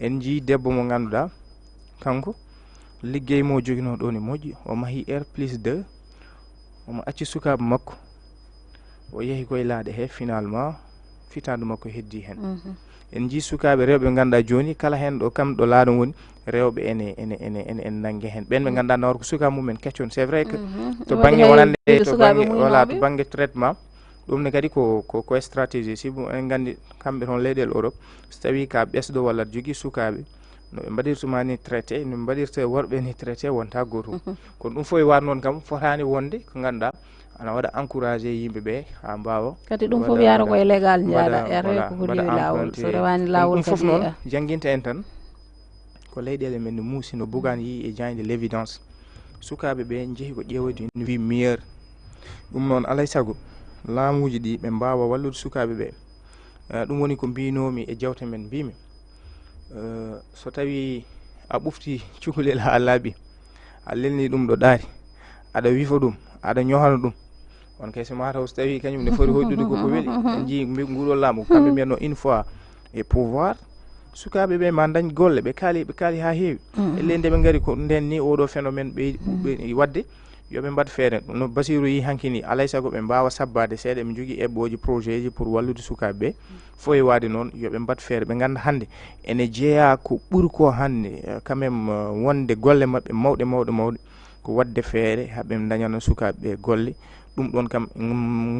en jii debbo mo ganduɗa kanko liggey mo joguino ɗo ne moƴƴi o maahi R+2 omo acci sukaɓe makko o yeehi koye laaɗe he finalement fitandu makko heddi hen en jii sukaɓe rewɓe ganduɗa joni kala hen ɗo kam ɗo laaɗo woni rewɓe ene nangue hen ɓen ɓe ganduɗa nawata ko sukaɓe mumen keccon c'est vrai que to banggue wonande to banggue voilà to banggue traitement ɗum ne kadi ko stratégie si en gandi kamɓe toon leyɗele Europe so tawi ka ɓesɗo walla jogui sukaɓe no ɓe mbaɗirtuma ni traité no mbaɗirta worɓe ni traité wonta gotum kono ɗum fof e war noon kam fotani wonde ko ganduɗa ana waɗa encouragé yimɓeɓe ha mbawa kadi ɗum fof yara koye légal jaaɗa yara ko lewi lawol so rewani lawol ɗum fof noon jangguinta en tan ko leyɗele men no muusi no Bougane yi e Diagne de l'évidence sukaɓe ɓe jeehi ko ƴeewde une vie meilleure ɗum noon alay saago laamuji ɗi ɓe mbawa wallude sukaɓe ɓe. Ɗum woni ko mbinomi e jewte men mbimi so tawi a ɓufti cukalel ha laaɓi a lelni ɗum ɗo ɗaari aɗa wifa ɗum aɗa ñohana ɗum on kay so mataw so tawi kañum ne foti hoddude koko weeli en jii nguɗo laamu kamɓe mbiyatno une fois e pouvoir sukaɓe ɓe ma dañ golle ɓe kaali ha heewi elle nde ɓe gaari ko nden ni oɗo phénomène ɓe wadde yoɓe mbaɗ feere no Basirou yi hankini alay saago ɓe mbawa sabbade seeɗa ɓe jogui eɓɓoji projet ji pour wallude sukaɓe ɓe foye wade noon yoɓe mbaɗ feere ɓe ganda hande ene jeeya ko ɓuuri ko hande quand même wonde golle mabɓe mawɗe ko wadde feere haɓe dañana sukaɓe ɓe golle ɗum ɗon kam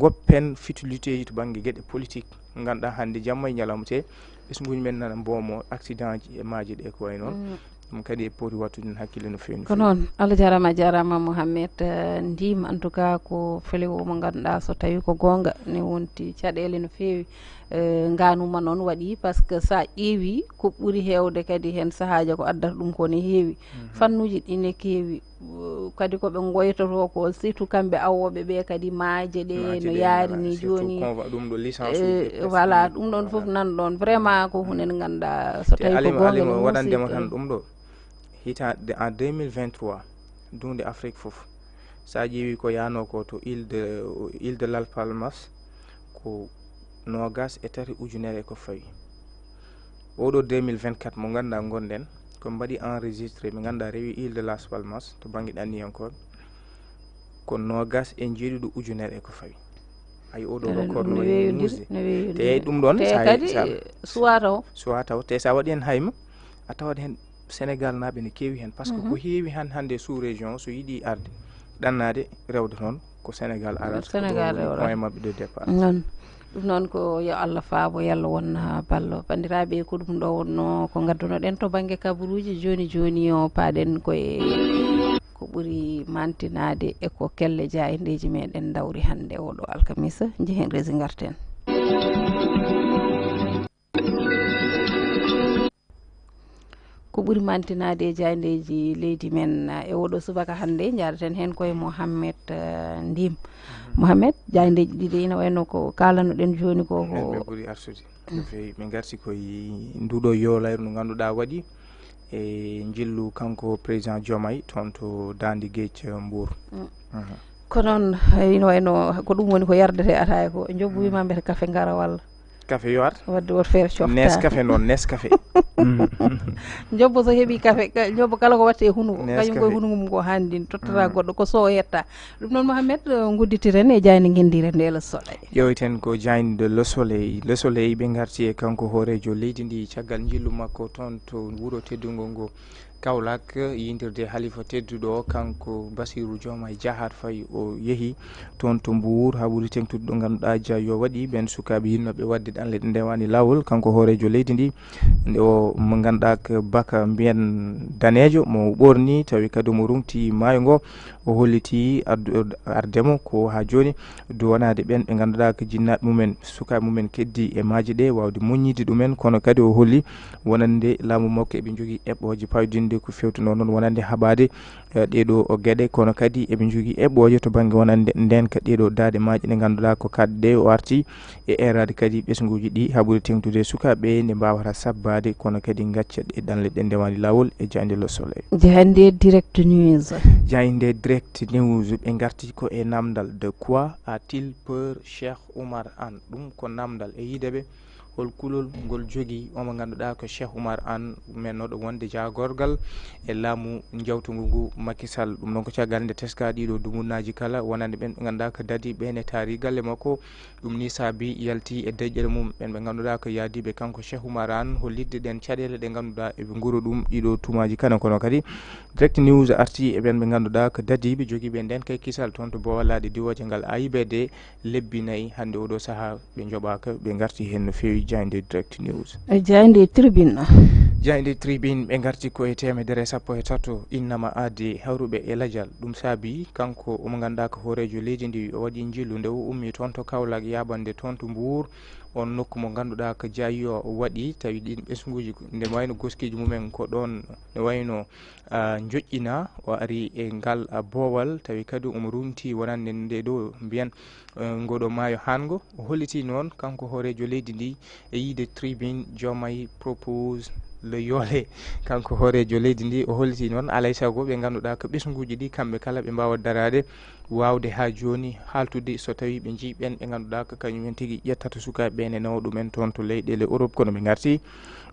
goppen futilité ji to banggue gueɗe politique ganduɗa hande jamma e ñalawma te ɓesguji men nana mbomo accident ji e maaji ɗe ko way noon ɗum kadi e poti wattude hakkille no fewi ko noon Allah jarama Mouhamed ndima en tout cas ko felewo mo ganduɗa so tawi ko gonga ne wonti caɗele no fewi ganuma noon waɗi par ce que sa ƴeewi ko ɓuuri hewde kadi hen sahaji ko addata ɗum ko ne heewi fannuji ɗi ne keewi kadi koɓe goytoto ko surtout kamɓe awoɓe ɓe kadi maaje ɗe no yaari ni joni voilà ɗum ɗon foof nan ɗon vraiment ko hunde nde ganduɗa so tawi ko gonga waɗandema tan ɗum ɗo hitande en 2023 dunde Afrique foof sa ƴeewi ko yano ko to île de Las Palmas ko 23 ujunere ko fawi oɗo 2024 mo ganduɗa gonɗen ko mbaɗi enregistré mi ganduɗa rewi île de Las Palmas to banggue ɗanniyankoɓe ko 27 ujunere ko fawi ay oɗo record no wayi musde te ɗum ɗon suwa taw te sa waɗi hen hayma a tawat hen Sénégal naɓe ne keewi hen par ce que ko heewi hande sous région so yiiɗi arde ɗannade rewde toon ko Sénégal arata point mabɓe de départ ɗum noon ko yo Allah faabo yalla wonna ballo bandiraɓe ko ɗum ɗo wonno ko gaddunoɗen to banggue kabaruji joni o paaɗen koye ko ɓuuri mantinade e ko kelle jayendeji meɗen dawri hande oɗo alkamisa jehen resi garten ko ɓuuri mantinade e jayendeji leydi men e oɗo subaka hande jaraten hen koye Mouhamed Ndim Mouhamed jayendeji ɗiɗi ina wayno ko kalanoɗen joni ko ɓuuri arsude no fewi min garti koye nduɗo yolayru ndu ganduɗa waɗi e jillu kanko président Diomaye toon to Dandi Guéthie Mbour ko noon ina wayno ko ɗum woni ko yardete ataya ko jobbu wima mbete café gara walla café yo ar wadde woto feere cofta Nescafé noon Nescafé jobbo so heeɓi café jobbo kala ko watte hunuko kañum koye hunugo mum ko hanndin tottata goɗɗo ko sowo yetta ɗum noon Mouhamed gudditiren e jayde guendire nde Le Soleil ƴewten ko jayde Le Soleil ɓe garti e kanko hoorejo leydi ndi caggal jillu makko toon to wuuro teddugol ngo Kaolack yindirde halifa tedduɗo kanko Basirou Diomaye Diakhar Faye o yeehi toon to Mbour ha ɓuuri tengtude ɗo ganduɗa dia yo waɗi ɓen sukaɓe yinnoɓe wadde ɗanle ɗe ndewani lawol kanko hoorejo leydi ndi nde o mo ganduɗa ko baka mbiyen danejo mo ɓorni tawi kadi mo rumti maayo ngo o holliti ardemo ko ha joni duwanade ɓen ɓe ganduɗa ko jinnaɓe mumen sukaɓe mumen keddi e maaji ɗe wawde moññide ɗumen kono kadi o holli wonande laamu makko eɓe jogui eɓɓoje pawdinde ko fewtuno noon wonande haɓade ɗeɗo o gueɗe kono kadi eɓe jogui eɓɓoje to banggue wonande nden ka ɗeɗo dade maaji ɗe ganduɗa ko kadde o arti e erade kadi ɓesguji ɗi ha ɓuuri tengtude sukaɓe nde mbawata sabbade kono kadi gacca ɗe ɗanle ɗe ndewani lawol e jayde Le Soleil jayde direct news ɓe garti ko e namdal de quoi a-t-il peur Cheikh Oumar Anne ɗum ko namdal e yideɓe hol kulol ngol jogui omo ganduɗa ko Cheikh Oumar Anne mennoɗo wonde jagorgal e laamu jawtugu ngu Macky Sall ɗum noon ko caggal nde teska ɗiɗo dumunnaji kala wonande ɓen ɓe ganduɗa ko dadi ɓen e taari galle makko ɗum ni saabi yalti e deƴƴere mum ɓen ɓe ganduɗa ko yaadiɓe kanko Cheikh Oumar Anne hollidde ɗen caɗele ɗe ganduɗa eɓe guuro ɗum ɗiɗo tumaji kana kono kadi direct news arti e ɓen ɓe ganduɗa ko dadiɓe joguiɓe nden kay kisal toon to bowalaɗe diwoje ngal AIBD lebbi nayyi hande oɗo saaha ɓe jooɓaka ɓe garti hen no fewi jayde direct news jayde tribune jayde tribune ɓe garti koye temedere sappo e tato innama adde hawruɓe e ladial ɗum saabi kanko omo ganduɗa ko hoorejo leydi ndi o waɗi jillu nde o ummi toon to Kaolack yabande toon to Mbour on nokku mo ganduɗa ko Diaye o waɗi tawi ɗin ɓesguji nde wayno goskiji mumen ko ɗon ne wayno joƴƴina o ari e ngal boowal tawi kadi omo rumti wonande nde ɗo mbiyen ngoɗo maayo hango o holliti noon kanko hoorejo leydi ndi e yiide tribune Diomaye propose le yoole kanko hoorejo leydi ndi o holliti noon alay saago ɓe ganduɗa ko ɓesguji ɗi kamɓe kala ɓe mbawa darade wawde ha joni haltude so tawi ɓe jiiɓen ɓe ganduɗa ko kañumen tigui ƴettata sukaɓe ene nawa ɗumen toon to leyɗele Europe kono ɓe garti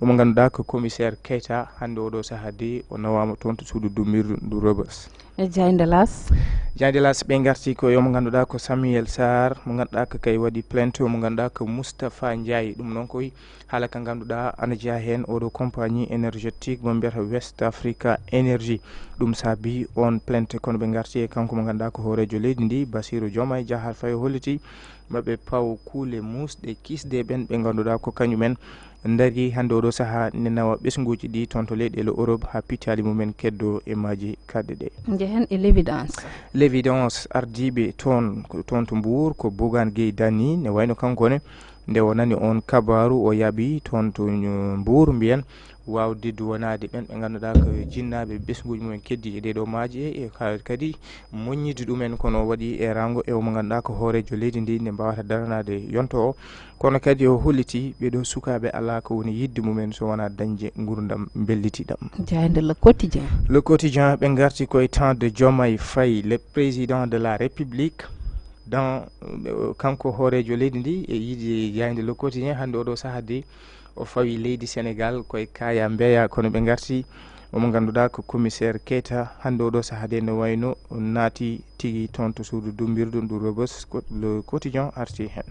omo ganduɗa ko commissaire Keita hande oɗo saaha de o nawama toon to suudu dummirdu ndu Rebeuss. Diaynde Las ɓe garti ko yomo ganduɗa ko Samuel Sarr mo ganduɗa ko kay waɗi plainte mo ganduɗa ko Moustapha Ndiaye ɗum noon koy haala ka ganduɗa ana jeeya hen oɗo compagnie énergétique mo mbiyata West Africa Energy ɗum saabi on plainte kono ɓe garti e kanko mo ganduɗa ko hoorejo leydi ndi Bassirou Diomaye Diakhar Faye holliti maɓe paw kuule musɗe kisde ɓen ɓe ganduɗa ko kañumen dari hande oɗo saaha ne nawa ɓesguji ɗi toon to leyɗele Europe ha piccali mumen keddo e maaji kadde ɗe jehen e l'évidence ardiɓe toon to Mbour ko Bougane Gueye Dany ne wayno kankone nde o nani on kabaru o yaaɓi toon to Mbour mbiyen wawde duwanade ɓen ɓe ganduɗa ko jinnaɓe ɓesguji mumen keddi e ɗeɗo maaji e kadi moññide ɗumen kono waɗi e rango e omo ganduɗa ko hoorejo leydi ndi nde mbawata daranade yonto o kono kadi o holliti ɓeɗo sukaɓe ala ko woni yidde mumen so wona dañde gurdam bellitiɗam. jayde le quotidien ɓe garti koye temps de Diomaye Faye le président de la République dans kanko hoorejo leydi ndi e yiide jayde le quotidien hande oɗo saaha de o fawi leydi Sénégal koye kaya mbeya kono ɓe garti omo ganduɗa ko commissaire Keita hande oɗo saaha de no wayno naati tigui toon to suudu dumbirdu ndu Rebeuss le quotidien arti hen.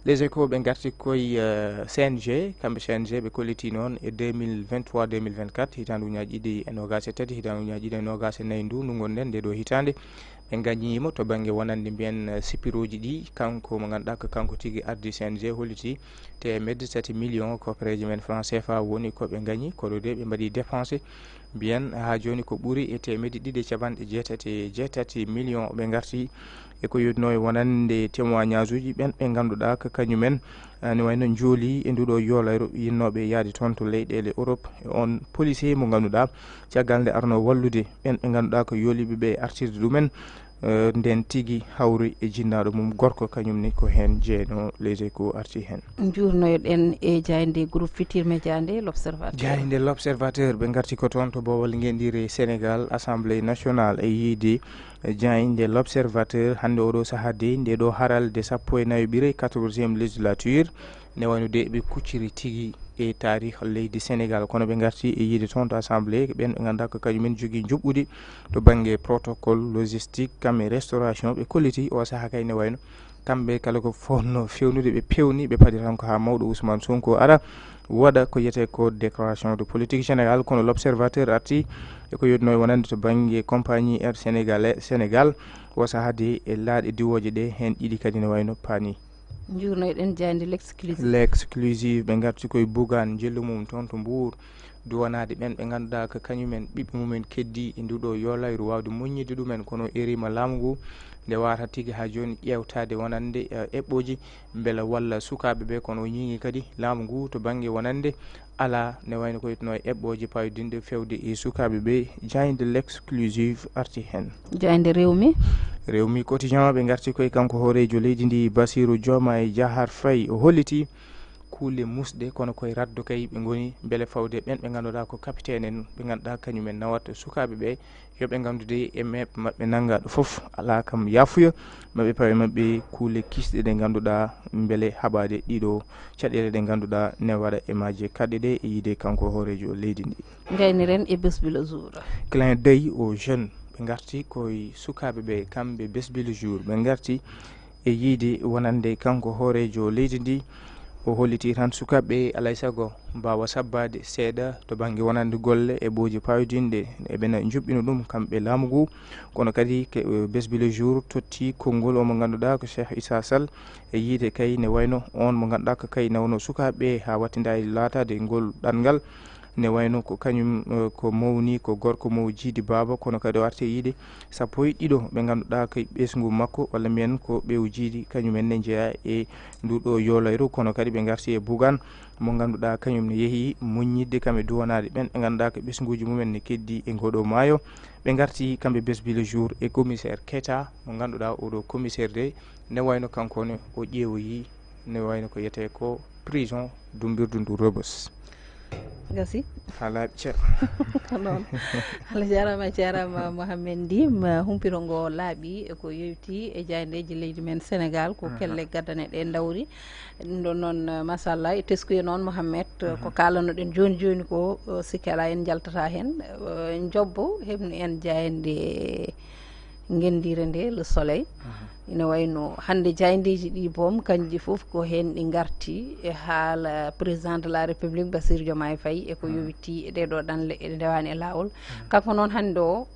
les échos ɓe garti koye CNG kamɓe CNG ɓe kolliti noon e 2023 2024 hitande uñaji ɗiɗi e nogas e tati hitande uñaji ɗiɗi e nogas e nayyi ndu ndu gonɗen nde ɗo hitande ɓe gañimo to banggue wonande mbiyen sipiroji ɗi kanko mo ganduɗa ko kanko tigui ardi CNG holliti temedde 7 millions koppareji men franc CFA woni koɓe gañi koɗo de ɓe mbaɗi dépensé mbiyen ha joni ko ɓuuri e temedde ɗiɗi capanɗe jeetati millions ɓe garti e ko yotno e wonande témoignage uji ɓen ɓe ganduɗa ko kañumen ne wayno jooli e nduɗo yoolay yinnoɓe yaade toon to leyɗele Europe on policier mo ganduɗa caggal nde arno wallude ɓen ɓe ganduɗa ko yooliɓeɓe artirde ɗumen nden tigui hawri e jinnaɗo mum gorko kañumni ko hen jeeyno les échos arti hen. jurnoyoɗen e jayde groupe Futurs Médias nde l'observateur ɓe garti ko toon to Bowal Guendiri Sénégal assemblée nationale e yiide jayde l'observateur hande oɗo saaha de nde ɗo haralde sappo e nayo ɓiire 14e législature ne wayno de ɓe kucciri tigui e tarih leydi Sénégal kono ɓe garti e yiide toon to assemblée ɓen ɓe ganduɗa ko kañumen jogui juɓɓudi to banggue protocole logistique kam e restauration ɓe kolliti o saaha kay ne wayno kamɓe kala ko fonno fewnude ɓe pewni ɓe paadi tan ko ha mawɗo Ousmane Sonko ara waɗa ko yiyete ko déclaration de politique générale kono l'observateur arti e ko yotno e wonande to banggue compagnie air Sénégal o saaha de e laaɗe diwoje ɗe hen ɗiɗi kadi ne wayno paani. jurnoyɗen jayde l'exclusive ɓe garti koye Bougane jellu mum toon to Mbour duwanade ɓen ɓe ganduɗa ko kañumen ɓiɓɓe mumen keddi e nduɗo yolayru wawde moññide ɗumen kono erima laamu ngu nde wata tigui ha joni ƴewtade wonande eɓɓoji beela walla sukaɓe ɓe kono ñiŋi kadi laamu ngu to banggue wonande ala ne wayno ko yitno e eɓɓoji payodinde fewde e sukaɓe ɓe jayde l'exclusive arti hen. jayde rewmi quotidien ɓe garti koye kanko hoorejo leydi ndi Bassirou Diomaye Diakhar Faye o holliti kuule musɗe kono koye raddu kay ɓe goni beele fawde ɓen ɓe ganduɗa ko capitaine en ɓe ganduɗa kañumen nawat sukaɓe ɓe yoɓe gandude e meɓe mabɓe naggaɗo foof ala kam yafuya maɓe pawe mabɓe kuule kisɗe ɗe ganduɗa beele haɓade ɗiɗo caɗele ɗe ganduɗa ne waɗa e maaje kadɗe ɗe e yiide kanko hoorejo leydi ndi. gayniren e besbile jour clin d'œil aux jeunes ɓe garti koye sukaɓe ɓe kamɓe besbile jour ɓe garti e yiide wonande kanko hoorejo leydi ndi o holliti tan sukaɓe alay sago mbawa sabbade seeɗa to banggue wonande golle e ɓooji pawdinɗe eɓena juɓɓino ɗum kamɓe laamu ngu kono kadi besbi le jour totti konngol o mo ganduɗa ko Cheikh Issa Sall e yiide kay ne wayno on mo ganduɗa ko kay nawno sukaɓe ha wattinda e latade ngol ɗanngal ne wayno ko kañum ko mawni ko gorko mo jiidi baba kono kadi o arte yiide sappo e ɗiɗo ɓe ganduɗa kay ɓesgu makko walla mbiyen ko ɓew jiidi kañumen ne jeeya e nduɗo yolayru kono kadi ɓe garti e Bougane mo ganduɗa kañum ne yeehi muññidde kamɓe duwanade ɓen ɓe ganduɗa ko ɓesguji mumen ne keddi e ngoɗo maayo ɓe garti kamɓe besbi le jour e commissaire Keita mo ganduɗa oɗo commissaire de ne wayno kankone o ƴeewoyi ne wayno ko yiyete ko prison dumbirdu ndu Rebeuss gasi halaɓe ceer noon Allah jarama Mohamed Ndim humpito ngo laaɓi eko yewti e jayndeji leydi men Sénégal ko kelle gaddane ɗe dawri ɗum ɗon noon machallah e teskuye noon Mohamed ko kalanoɗen joni joni ko sikki ala en jaltata hen jobbo hebni en jayde gendire nde le soleil ina wayno hande jayndeji ɗi boom kanji foof ko hen ɗi garti e haala président de la république Bassirou Diomaye Faye eko yowiti e ɗeɗo ɗanle e ndewani e lawol kanko noon hande o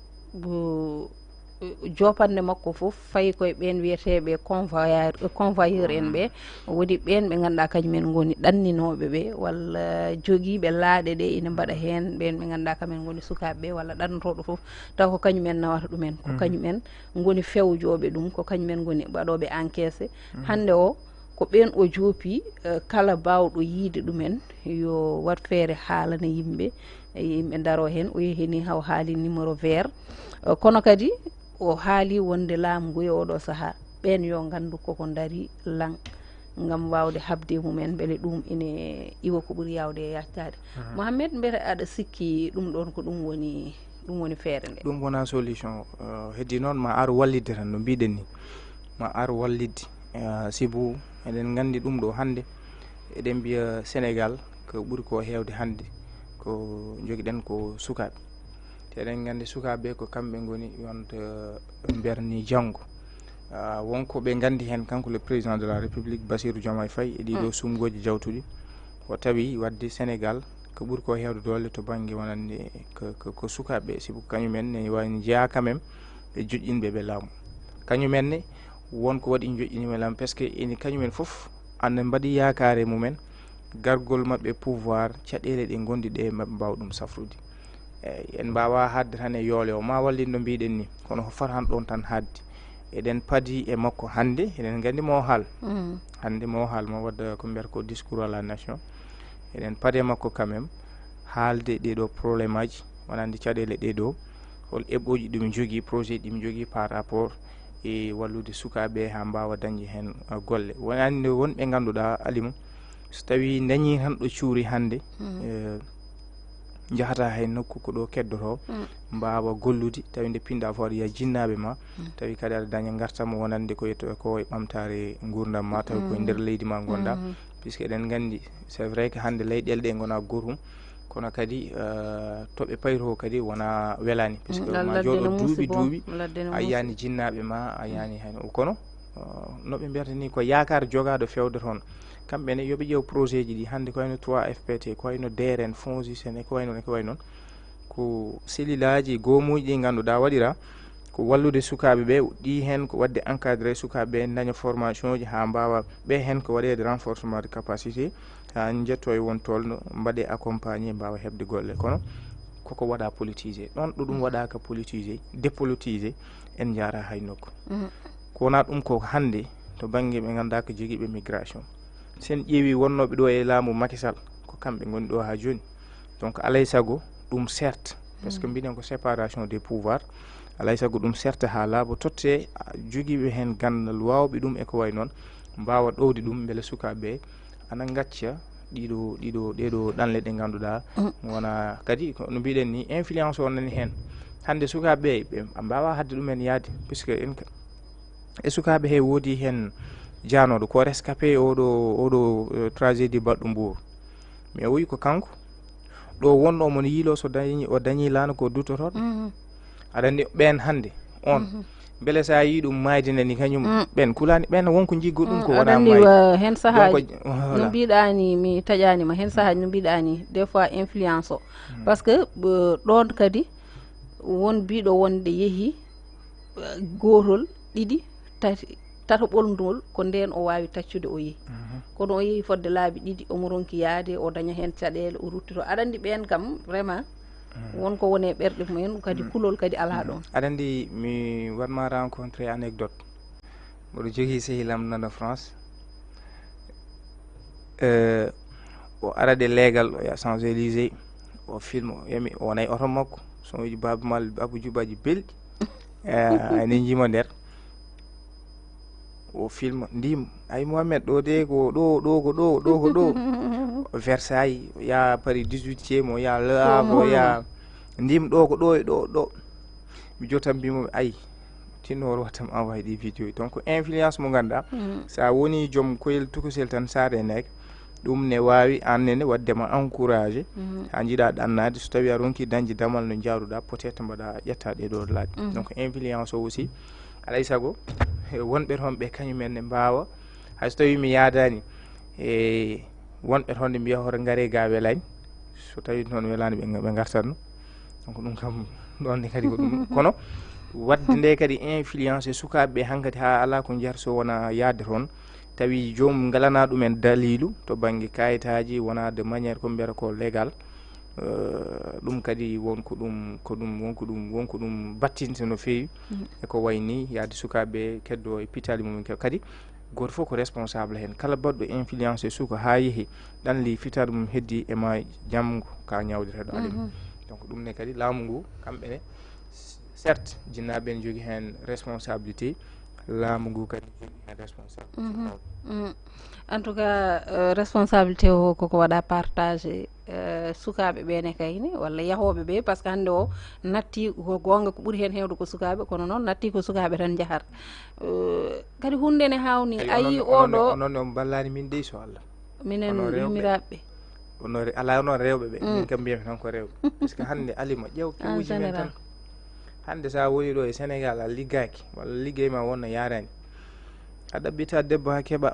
jopande makko foof fayi koye ɓen wiyeteɓe convoyeur en ɓe woodi ɓen ɓe ganduɗa kañumen goni ɗanninoɓe ɓe walla joguiɓe laaɗe ɗe ina mbaɗa hen ɓen ɓe ganduɗa kamen goni sukaɓeɓe walla ɗannotoɗo foof taw ko kañumen nawata ɗumen ko kañumen goni fewjoɓe ɗum ko kañumen goni waɗoɓe encaissé hande o ko ɓen o joopi kala bawɗo yiide ɗumen yo wat feere haalana yimɓe yimɓe daro hen o yehini haw haali numéro vert kono kadi o haali wonde laamu ngu e oɗo saaha ɓen yo gandu koko daari lang gam wawde habde mumen beele ɗum ine iwa ko ɓuuri yawde e yattade Mohamed mbete aɗa sikki ɗum ɗon ko ɗum woni feere nde ɗum wona solution heddi noon ma ar wallidde tan no mbiɗen ni ma ar wallidde sibu eɗen gandi ɗum ɗo hande eɗen mbiya Sénégal ko ɓuuri ko hewde hande ko joguiɗen ko sukaɓe te eɗen gandi sukaɓe ko kamɓe goni wonta berni janggo wonko ɓe gandi hen kanko le président de la république Bassirou Diomaye Faye e ɗiɗo sumgoji jawtuɗi o tawi wadde Sénégal ko ɓuuri ko hewde doole to banggue wonande ko sukaɓe sibu kañumen ne wayno jeeya quand même ɓe joƴƴinɓe ɓe laamu kañumen ne wonko waɗi joƴƴiniɓe laamu par ce que ene kañumen foof anda mbaɗi yakare mumen gargol mabɓe pouvoir caɗele ɗe gondi ɗe mabɓe mbawa ɗum safrude eyyi en mbawa hadde tan e yoole o ma wallin no mbiɗen ni kono ko fat han ɗon tan hadde eɗen paadi e makko hande eɗen gandi mo haal hande mo haal mo wadda ko mbiyata ko discours à la nation eɗen paade makko quand même haalde ɗeɗo probléme aji wonande caɗele ɗeɗo hol eɓɓoji ɗumi jogui projet ɗimi jogui par rapport e wallude sukaɓe ha mbawa dañde hen golle wonande wonɓe ganduɗa Alima so tawi dañi tan ɗo cuuri hande jahata hay nokku ko ɗo keddoto mbawa gollude tawi nde pinɗa fo aɗa yiya jinnaɓe ma tawi kadi aɗa daña gartama wonande ko yetto ko e ɓamtare gurdam ma tawi koye nder leydi ma gonɗa puisque eɗen gandi c'est vrai que hande leyɗele ɗe gona gotum kono kadi toɓe payro kadi wona welani puisque ma jooɗo duuɓi a yiyani jinnaɓe ma a yiyani hen kono noɓe mbiyata ni ko yakar jogaɗo fewde toon kamɓene yooɓe ƴeew projet ji ɗi hande ko wayno 3FPT ko wayno DRN FONGIPS ko wayno noon ko sellilaji goomuji ɗi ganduɗa waɗira ko wallude sukaɓe ɓe ɗi hen ko wadde encadré sukaɓe daña formation ji ha mbawa ɓe hen ko waɗede renforcement de capacité ha jetto e won tolno mbaɗe accompagné mbawa hebde golle kono koko waɗa politisé ɗon ɗo ɗum waɗaka politisé dépolitisé en jara hay nokku ko wona ɗum ko hande to banggue ɓe ganduɗa ko joguiɓe migration sen ƴeewi wonnoɓe ɗo e laamu Macky Sall ko kamɓe goni ɗo ha joni donc alay saago ɗum certes parce que mbiɗen ko séparation des pouvoirs alay saago ɗum certes ha laaɓa totte joguiɓe hen gandal wawɓe ɗum eko way noon mbawa ɗowde ɗum beele sukaɓe ana gacca ɗeɗo ɗanle ɗe ganduɗa wona kadi no mbiɗen ni influence o nani hen hande sukaɓe ɓe mbawa hadde ɗumen yaade puisque e sukaɓe he woodi hen janoɗo ko rescapé oɗo tragédie baɗɗo Mbour mais o wi ko kanko ɗo wonɗo mono yiilo so dañi o dañi laana ko duttotoɗo aɗa andi ɓen hande on beele sa yi ɗum maydine ni kañum ɓen kulani ɓen wonko jiggo ɗum ko wona aɗanndi mayde hen sahaji no mbiɗani mi taƴanima hen sahaji no mbiɗani des fois influence o par ce que ɗon kadi won mbiɗo wonde yeehi gotol ɗiɗi tati tataɓol ndol ko nden o wawi taccude o yeehi kono o yeehi fodde laabi ɗiɗi omo ronki yaade o daña hen caɗele o ruttito aɗa andi ɓen kam vraiment wonko woni e ɓerɗe mumen kadi kulol kadi ala ɗon aɗa andi mi watma rencontré anecdote mboɗo jogui sehilam nana France o arade leegal o ya Champs Élysées o film o yami o wonayi oto makko sonuji babamal Abou Djoubaji belɗi ene jima nder o film ndim ay Mohamed ɗo de ko ɗo ko ɗo Versailles ya Paris 18e mo ya Le Havre o ya ndim ɗo ko ɗo e ɗo mi jotam mbimo ay tinno watam envoyé ɗi vidéo donc influence mo ganduɗa sa woni joom koyel tukosel tan saare nek ɗum ne wawi annene waddema encouragé ha jiiɗa ɗannade so tawi a ronki dañde damal no jaaruɗa peut être mbaɗa ƴetta ɗeɗo laabi donc influence o aussi alay saago wonɓe toon ɓe kañumen ne mbawa hayso tawi mi yaadani e wonɓe toon ɓe mbiya hoto gaare ga welani so tawi noon welani ɓe gartatno donc ɗum kam ɗonne kadi ko ɗum kono wadde nde kadi influence sukaɓeɓe hankkadi ha ala ko jeer so wona yaade toon tawi joomum galana ɗumen dalilu to banggue kayitaji wona de maniére ko mbiyata ko légal ɗum kadi wonko ɗum battinte no fewi eko wayni yaade sukaɓe keddo e pitali mumen kadi goto fof ko responsable hen kala baɗɗo influence suka ha yeehi ɗan li fitade mum heddi ema jamgo ka ñawdeteɗo alima donc ɗum ne kadi laamu ngu kamɓene certes jinnaɓe ne jogui hen responsabilité laamu ngu kadi jogui hen responsabilité en tout cas responsabilité o koko waɗa partagé sukaɓe ɓene kayne walla yahoɓe ɓe par ce que hande o natti ko gonga ko ɓuuri hen hewde ko sukaɓe kono noon natti ko sukaɓe tan jahata kadi hunde ne hawni ayi oɗo onon on ballani min dey so Allah minen yummiraɓeɓe ala noon rewɓe ɓe min kam mbiyami tan ko rewɓe par ce que hande alima ƴeew kewuji men tan hande sa woni ɗo e Sénégal a liggaki walla liggey ma wonno yarani a ɗaɓɓita debbo ha keeɓa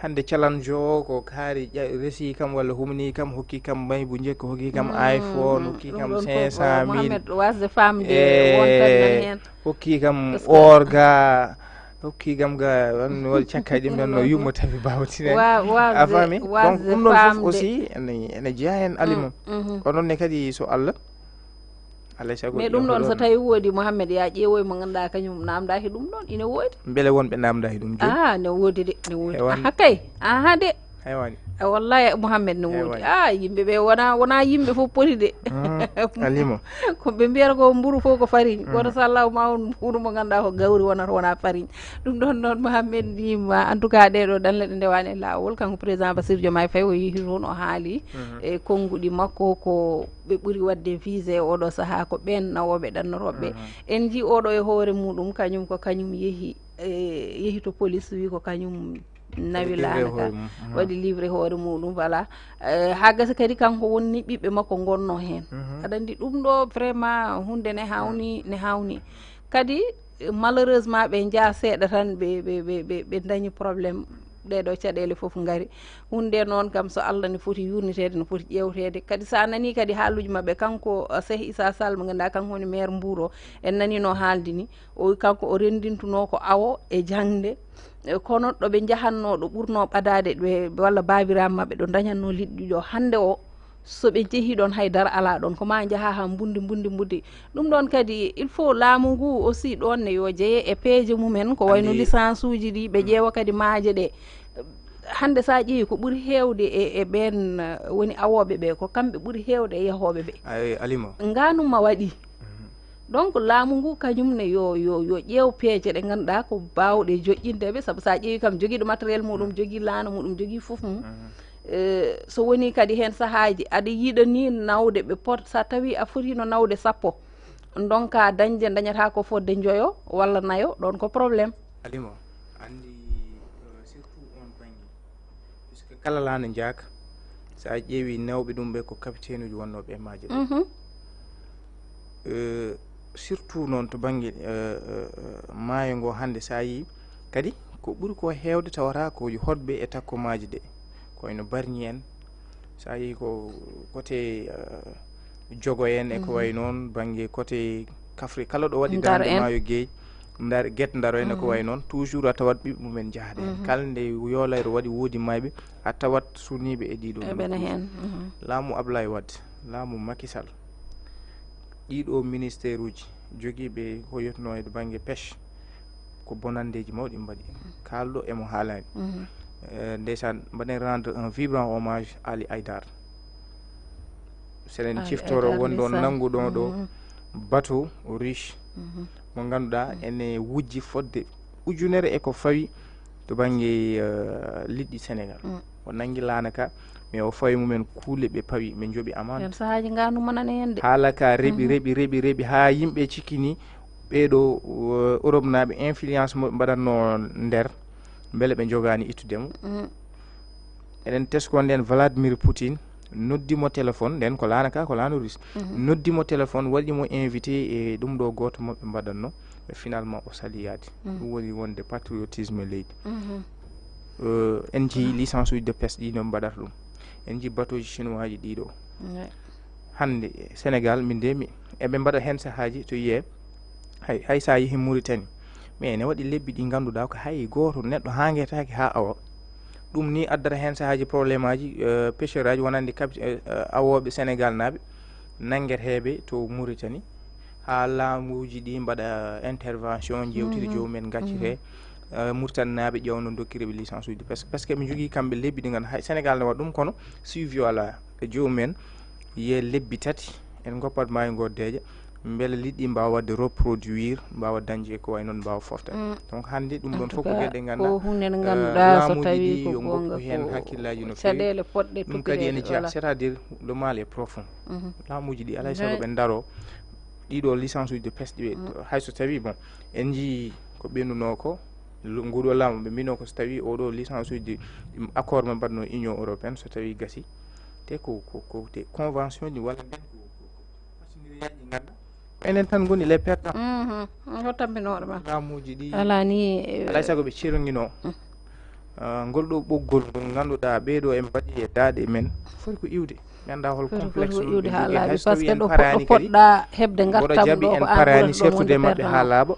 hande challenge o ko kaari resi kam walla humni kam hokki kam maybu jekka hokki kam iPhone hokki kam 500 000 wasde famde wontan hen hokki kam orga hokki kam ga waɗi cakkaji ɗum ɗon no yumma tawi bawtinen a faami donc ɗum ɗon fof aussi ene jeeya hen alima onon ne kadi so Allah mais ɗum ɗon so tawi woodi Mouhamed ya ƴeewoy mo ganduɗa kañum namdaki ɗum ɗon ine woodi beele wonɓe namdaki ɗum joni ne woodi de ne woodi hakkay aha de haywani wallahi Mouhamed ne woodi yimɓeɓe wona yimɓe fof poti de alima ko ɓe mbiyata ko mburu fof ko farine kono so Allah ma on mburu mo ganduɗa ko gawri wonata wona farine ɗum ɗon noon Mouhamed ndima en tout cas ɗeɗo dalle ɗe ndewani e lawol kanko président Bassirou Diomaye Faye o yeehi toon o haali e konnguɗi makko ko ɓe ɓuuri wadde visé oɗo saaha ko ɓen nawoɓe ɗannoroɓeɓe en ji oɗo e hoore muɗum kañum ko kañum yeehi to police wi ko kañum nawi laana ka waɗi livré hoore muɗum voilà ha gasa kadi kanko wonni ɓiɓɓe makko gonno hen aɗa andi ɗum ɗo vraiment hunde ne hawni kadi malheureusement ɓe jaa seeɗa tan ɓe dañi probléme ɗeɗo caɗele foof ngari hunde noon kam so Allah ne foti yurnitede ne foti ƴewtede kadi sa nani kadi haaluji mabɓe kanko Cheikh Issa Sall mo ganduɗa kanko woni maire Mbour o en nani no haaldi ni o kanko o rendintuno ko awo e jangde kono ɗoɓe jahanno ɗo ɓurno ɓadade ɓe walla babiraɓe mabɓe ɗo dañatno liɗɗi ɗo hande o soɓe jeehi ɗon haydara ala ɗon ko ma jaaha ha buddi ɗum ɗon kadi il faut laamu ngu aussi ɗon ne yo jeeye e peeje mumen ko wayno licence uji ɗi ɓe ƴeewa kadi maaje ɗe hande sa ƴeewi ko ɓuuri hewde e ɓen woni awoɓe ɓe ko kamɓe ɓuuri hewde e yahoɓe ɓe alima nganuma waɗi donc laamu ngu kañum ne yo ƴeew peeje ɗe ganduɗa ko bawɗe joƴƴindeɓe saabu sa ƴeewi kam joguiɗo matériel muɗum jogui laana muɗum jogui foof mum so woni kadi hen sahaji aɗa yiiɗa ni nawde ɓe pot sa tawi a fotino nawde 10 donka dañde dañata ko fodde joyo walla nayo ɗon ko probléme alima andi surtout on banggue puisque kala laana jaaka sa ƴeewi nawɓe ɗum ɓe ko capitaine uji wonnoɓe e maaje ɗe surtout noon to baŋnge maayo ngo hannde sa yi kadi ko ɓuri ko heewde tawata ko hoɗɓe e takkomaji ɗe koyno barñi en sa yi ko côté jogo en e ko way noon baŋnge côté kafri kala ɗo waɗi dande maayo gueey guet ndaro en e ko way noon toujours a tawat ɓiɓɓe mumen jahata hen kala nde yoolayro waɗi woodi mayɓe a tawat suniɓe e ɗiɗo laamu Ablaye Wade laamu Macky Sall ɗiɗo ministére uji jogiiɓe ko yetno e baŋnge pêche ko bonandeji mawɗi mbaɗi kalɗo emo haalani ndeysan mbaɗen rendre un vibrant hommage Ali Haïdar seɗen ciftoro wonɗo nanguɗo ɗo bateau riche mo ganduɗa ene wujji fodde ujunere eko fawi to baŋnge liɗɗi Sénégal o nangi laana ka mais o fawi mumen kuule ɓe pawi ɓe jooɓi amande sahaji nganu manane hende haala ka reɓi ha yimɓe cikkini ɓeɗo Europe naɓe influence mo mbaɗatno nder beele ɓe jogani ittudemo eɗen tesko nden Vladimir Poutine noddimo téléphone nden ko laana ka ko laana russe noddimo téléphone waɗimo invité e ɗum ɗo goto moɓe mbaɗatno ɓe finalement o sali yaade ɗum woni wonde patriotisme leydi en jii licence uji de pêche ɗino mbaɗata ɗum en jii bateau ji chinois ji ɗiɗo hande Sénégal min de eɓe mbaɗa hen sahaji to yiye hay sa yeehi Mauritanie mais ne waɗi lebbi ɗi ganduɗa ko hay goto neɗɗo hanguetake ha awa ɗum ni addata hen sahaji probléme aji pêcheur aji wonande awoɓe Sénégal naɓe nangueteɓe to Mauritanie ha laamuji ɗi mbaɗa intervention jewtide jomumen gaccete Mauritanie naɓe ƴewno dokkireɓe licence uji par ce que mi jogui kamɓe lebbi ɗi ganduɗa hay Sénégal ne waɗa ɗum kono suivi ala e jomumen ye lebbi tati en goppat maayo ngo deeƴa beele liɗɗi mbawa wadde reproduire mbawa dañde ko way noon mbawa fofta donc hande ɗum ɗon fof ko gueɗe ɗe ganduɗa so tawi yo goppu hen hakkillaji no fewi ɗum kadi ene jeeya c'est à dire le mal est profond laamuji ɗi alay saago ɓe daro ɗiɗo licence uji de pêche ɗiɓe hayso tawi bon en jii ko ɓennuno ko nguɗo laamu ɓe mbino ko so tawi oɗo licence uji accord mo mbaɗno Union européenne so tawi gasi te ko te convention ji walla nden ko pasindiriyaji ganduɗa enen tan goni les perdants ko tampinoɗo ma laamuji ɗi ala ni alay saago ɓe cirguino ngol ɗo ɓoggol ngol ganduɗa ɓeɗo en mbaɗi e daaɗe men foti ko iwde ganda hol complexe iwde ha laaɓi par ce que ɗo poɗɗa hebde gartam jaaɓi en parani sertude mabɓe ha laaɓa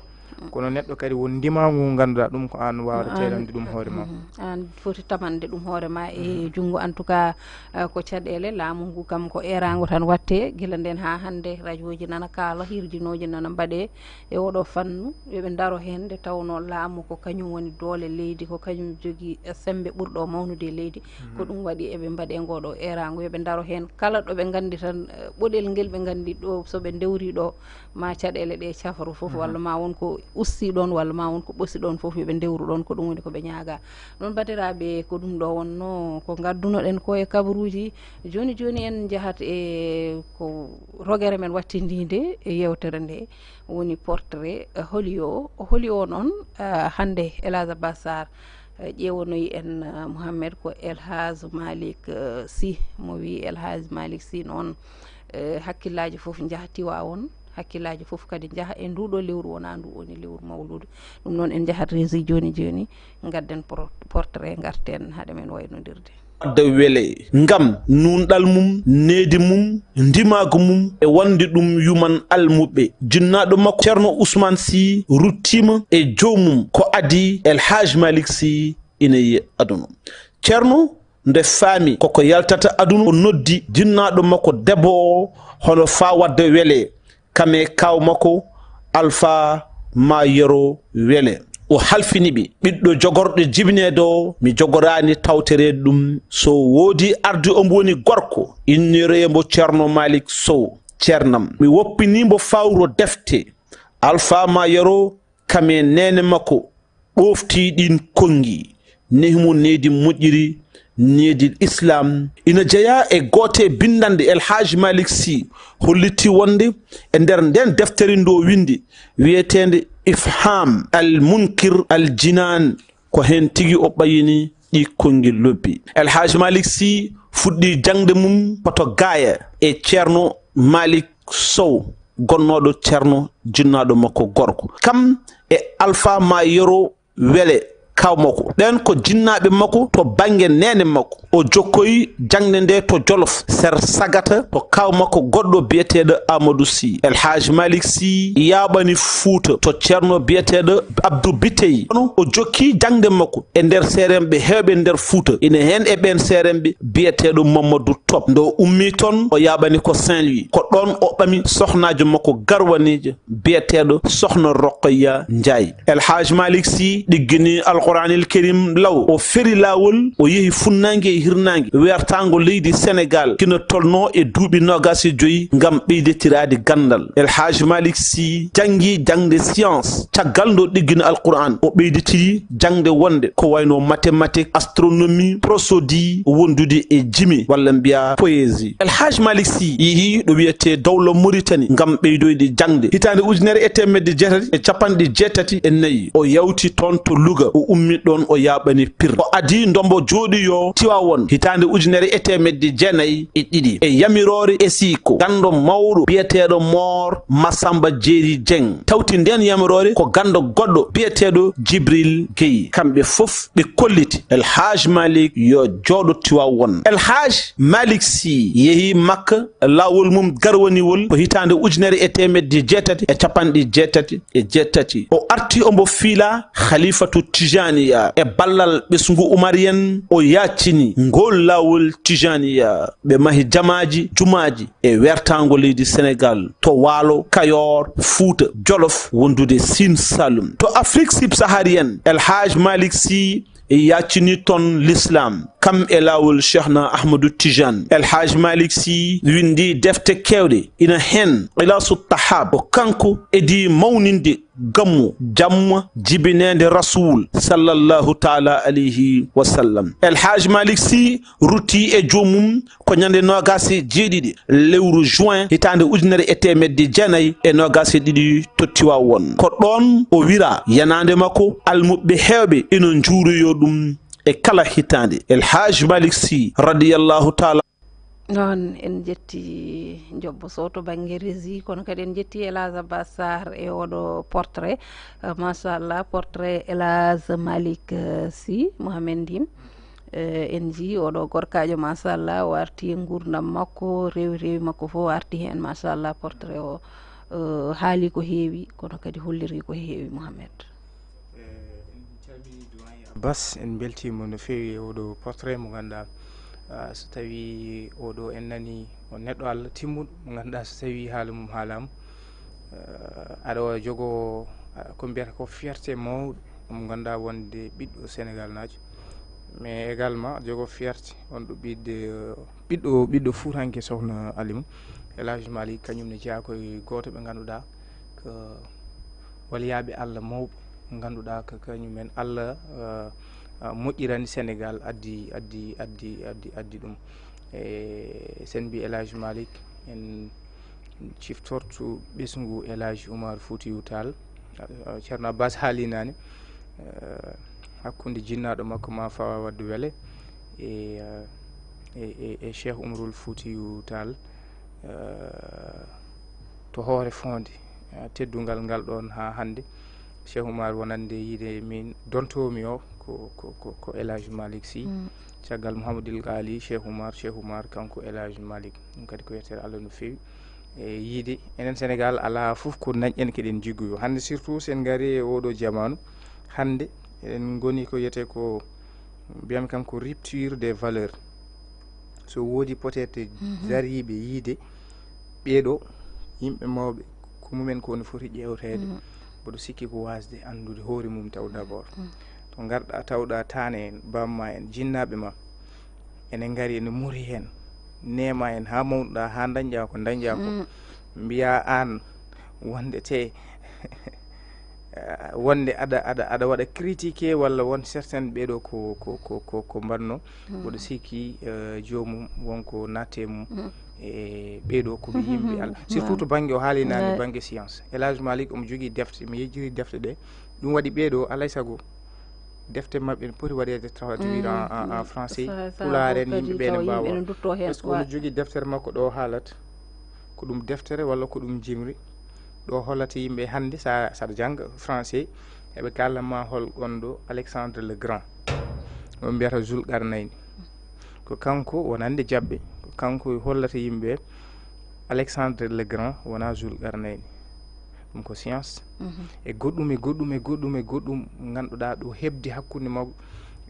kono neɗɗo kadi won ndimagu ganduɗa ɗum ko an wawata teelande ɗum hoore ma an foti tamande ɗum hoore ma e junggo en tout cas ko caɗele laamu ngu kam ko erago tan watte guila nden ha hande radio ji nana kaala hirjinoji nana mbaɗe e oɗo fannu yoɓe daro hen nde tawno laamu ko kañum woni doole leydi ko kañum jogui sembe ɓurɗo mawnude leydi ko ɗum waɗi eɓe mbaɗe ngoɗo erago yoɓe daro hen kala ɗoɓe gandi tan ɓoɗel ngel ɓe gandi ɗo soɓe dewri ɗo ma caɗele ɗe cafaru foof walla ma wonko usti ɗon walla ma won ko ɓosi ɗon foof yoɓe dewru ɗon ko ɗum woni koɓe ñaaga noon batiraɓe ko ɗum ɗo wonno ko gaddunoɗen ko e kabaruji joni joni en jahat e ko rogere men wattindide e yewtere nde woni portrait holi o noon hande Elhadj Abbas Sarr ƴewonoyi en Mouhamed ko Elhadj Malick Sy mo wi Elhadj Malick Sy noon hakkillaji foof jaaha Tiwawon hakkillaji foof kadi jaaha e nduɗo lewru wona ndu woni lewru mawludu ɗum noon en jahat régi joni joni gadden portrait garten haade men waynodirde wadde weele ngam nunɗal mum needi mum ndimago mum e wonde ɗum yuman almuɓe jinnaɗo makko ceerno Ousmane Sy ruttima e jomum ko adi Elhadj Malick Sy ina yiye aduna ceerno nde faami koko yaltata aduna o noddi jinnaɗo makko debbo o hono fa wadde weele kame kaw makko Alpha Mayoro Wele o halfiniɓe ɓiɗɗo jogorɗo jibinede o mi jogorani tawterede ɗum so woodi arde omo woni gorko innireyemo ceerno Malick Sow ceernam mi woppinimo fawro defte Alpha Mayoro kame nene makko ɓofti ɗin kongi nehimo needi moƴƴiri needi islam ina jeeya e goote bindande Elhadj Malick Sy holliti wonde e nder nden deftere ndo windi wiyetende Ifham al Munkir al Jinan ko hen tigi o ɓayini ɗi kongi lobbi Elhadj Malick Sy fuɗɗi jangde mum poto gaaya e ceerno Malick Sow gonnoɗo ceerno jinnaɗo makko gorko kam e alpha mayoro wele kaw makko ɗen ko jinnaɓe makko to banggue nene makko o jokkoyi jangde nde to Jolof ser sagata to kaw makko goɗɗo biyeteɗo Amadou Sy El Hadji Malick Sy yaɓani Fouta to ceerno biyeteɗo Abdou Bitey o jokki jangde makko e nder seremɓe hewɓe nder Fouta ine hen e ɓen seremɓe biyeteɗo Mamadou Top ndo ummi toon o yaɓani ko Saint-Louis ko ɗon o ɓami sohnajo makko garwanijo biyeteɗo sohna Rokhaya Ndiaye El Hadji Malick Sy ɗiggini alquranil karim law o feri lawol o yeehi funnague e hirnague wertago leydi Sénégal kino tolno e duuɓi 25 ngam ɓeydetirade gandal El Hadji Malick Sy jangi jangde science caggal ndo ɗiggini alquran o ɓeydetiri jangde wonde ko wayno mathématique astronomie prosodie wondude e jimi walla mbiya poésie El Hadji Malick Sy yeehi ɗo wiyete dawlo Mauritanie ngam ɓeydoyde jangde hitande 1984 o yawti toon to Louga o ummi ɗon o yaɓani Pire o adi ndombo jooɗi yo Tiwawon hitande 1992 e yamirore e siiko gando mawɗo biyeteɗo Mor Massamba Jeeri Dieng tawti nden yamirore ko gando goɗɗo biyeteɗo Djibril Gueye kamɓe fof ɓe kolliti El Hadji Malick yo jooɗo Tiwawon El Hadji Malick Sy yeehi Makka lawol mum garwaniwol ko hitande 1983 o arti ombo fiila Khalifatu Tijaniya e ballal ɓesgu Umarien o yaccini ngol lawol Tijaniya ɓe mahi jamaji jumaji e wertago leydi Sénégal to Waalo Kayor Fouta Jolof wondude Sine Saloum to Afrique subsaharienne El Hadji Malick Sy yaccini toon l'islam kam e lawol Cheikhna Ahmadou Tijane El Hadji Malick Sy windi defte kewɗe ina hen Ilasu Tahab o kanko edi mawninde gammu jamma jibinede rasoul sallallahu taala alayhi wa sallam El Hadji Malick Sy rutti e jomum ko ñande 27 lewru juin hitande 1992 to Tiwawon ko ɗon o wira yanande makko almuɓe hewɓe ino juuroyo ɗum e kala hitande El Hadji Malick Sy radiyallahu taala noon en jetti Jobbo Sow to banggue régie kono kadi en jetti Elhadji Abbas Sarr e oɗo portrait machallah portrait Elhadji Malick Sy Mohamed Ndim en ji oɗo gorkajo machallah o arti e gurdam makko rewi makko fof arti hen machallah portrait o haali ko heewi kono kadi holliri ko heewi Mohamed Abbas en beltima no fewi oɗo portrait mo ganduɗa so tawi oɗo en nani o neɗɗo Allah timmuɗo mo ganduɗa so tawi haala mum haalama aɗa jogo ko mbiyata ko fierté mawɗo mo ganduɗa wonde ɓiɗɗo Sénégal najo mais également jogo fierté on ɗo ɓiɗɗo Fuutanke sohna Alimu El Hadji Malick kañum ne jeeya koye goto ɓe ganduɗa ko waliyaɓe Allah mawɓe ganduɗa ko kañumen Allah moƴƴirani Sénégal addi ɗum e sen mbi El Hadji Malick en ciftortu ɓesgu El Hadji Oumar Foutiyou Tall ceerno Abbas haalinani hakkude jinnaɗo makko ma fawa wadde weele e Cheikh Oumarul Foutiyou Tall to hoore fonde teddungal ngal ɗon ha hande Cheikh Oumar wonande yiide min dontomi o ko El Hadji Malick Sy caggal Mouhamadoul Ghali Cheikh Oumar kanko El Hadji Malick ɗum kadi ko yettere Allah no fewi e yiide enen Sénégal ala fof ko dañƴen keɗen jiggoyo hande surtout sen gari e oɗo jamanu hande en goni ko yete ko mbiyami kam ko rupture des valeurs so woodi peut être dariɓe yiide ɓeeɗo yimɓe mawɓe ko mumen ko no foti ƴewtede mboɗo sikki ko wasde andude hoore mum taw d' abord to garɗa tawɗa tane en bamma en jinnaɓe ma enen gari ene muri hen nema en ha mawnuɗa ha dañƴa ko dañƴa ko mbiya an wonde te wonde aɗa waɗa critiqué walla won certaine ɓeeɗo ko mbanno mboɗo sikki jomum wonko natte mum e ɓeeɗo koɓe yimɓe Allah surtout to banggue o haalinani banggue science El Hadji Malick omo jogui defte mi yejjiri defte ɗe ɗum waɗi ɓeeɗo alay saago defte mabɓe ne poti waɗede traduire en français pulaar en yimɓe ɓe ne mbawa par ce que omo jogui deftere makko ɗo haalata ko ɗum deftere walla ko ɗum jimri ɗo hollata yimɓe hannde saɗa jannga français eɓe kallanma hol gonɗo Alexandre le Grand on mbiyata Zulqarnayni ko kanko wonande jabɓe ko kanko hollata yimɓe Alexandre le Grand wona Zulqarnayni ɗum ko science e goɗɗum e goɗɗum e goɗɗum e goɗɗum ganduɗa ɗo hebdi hakkude makko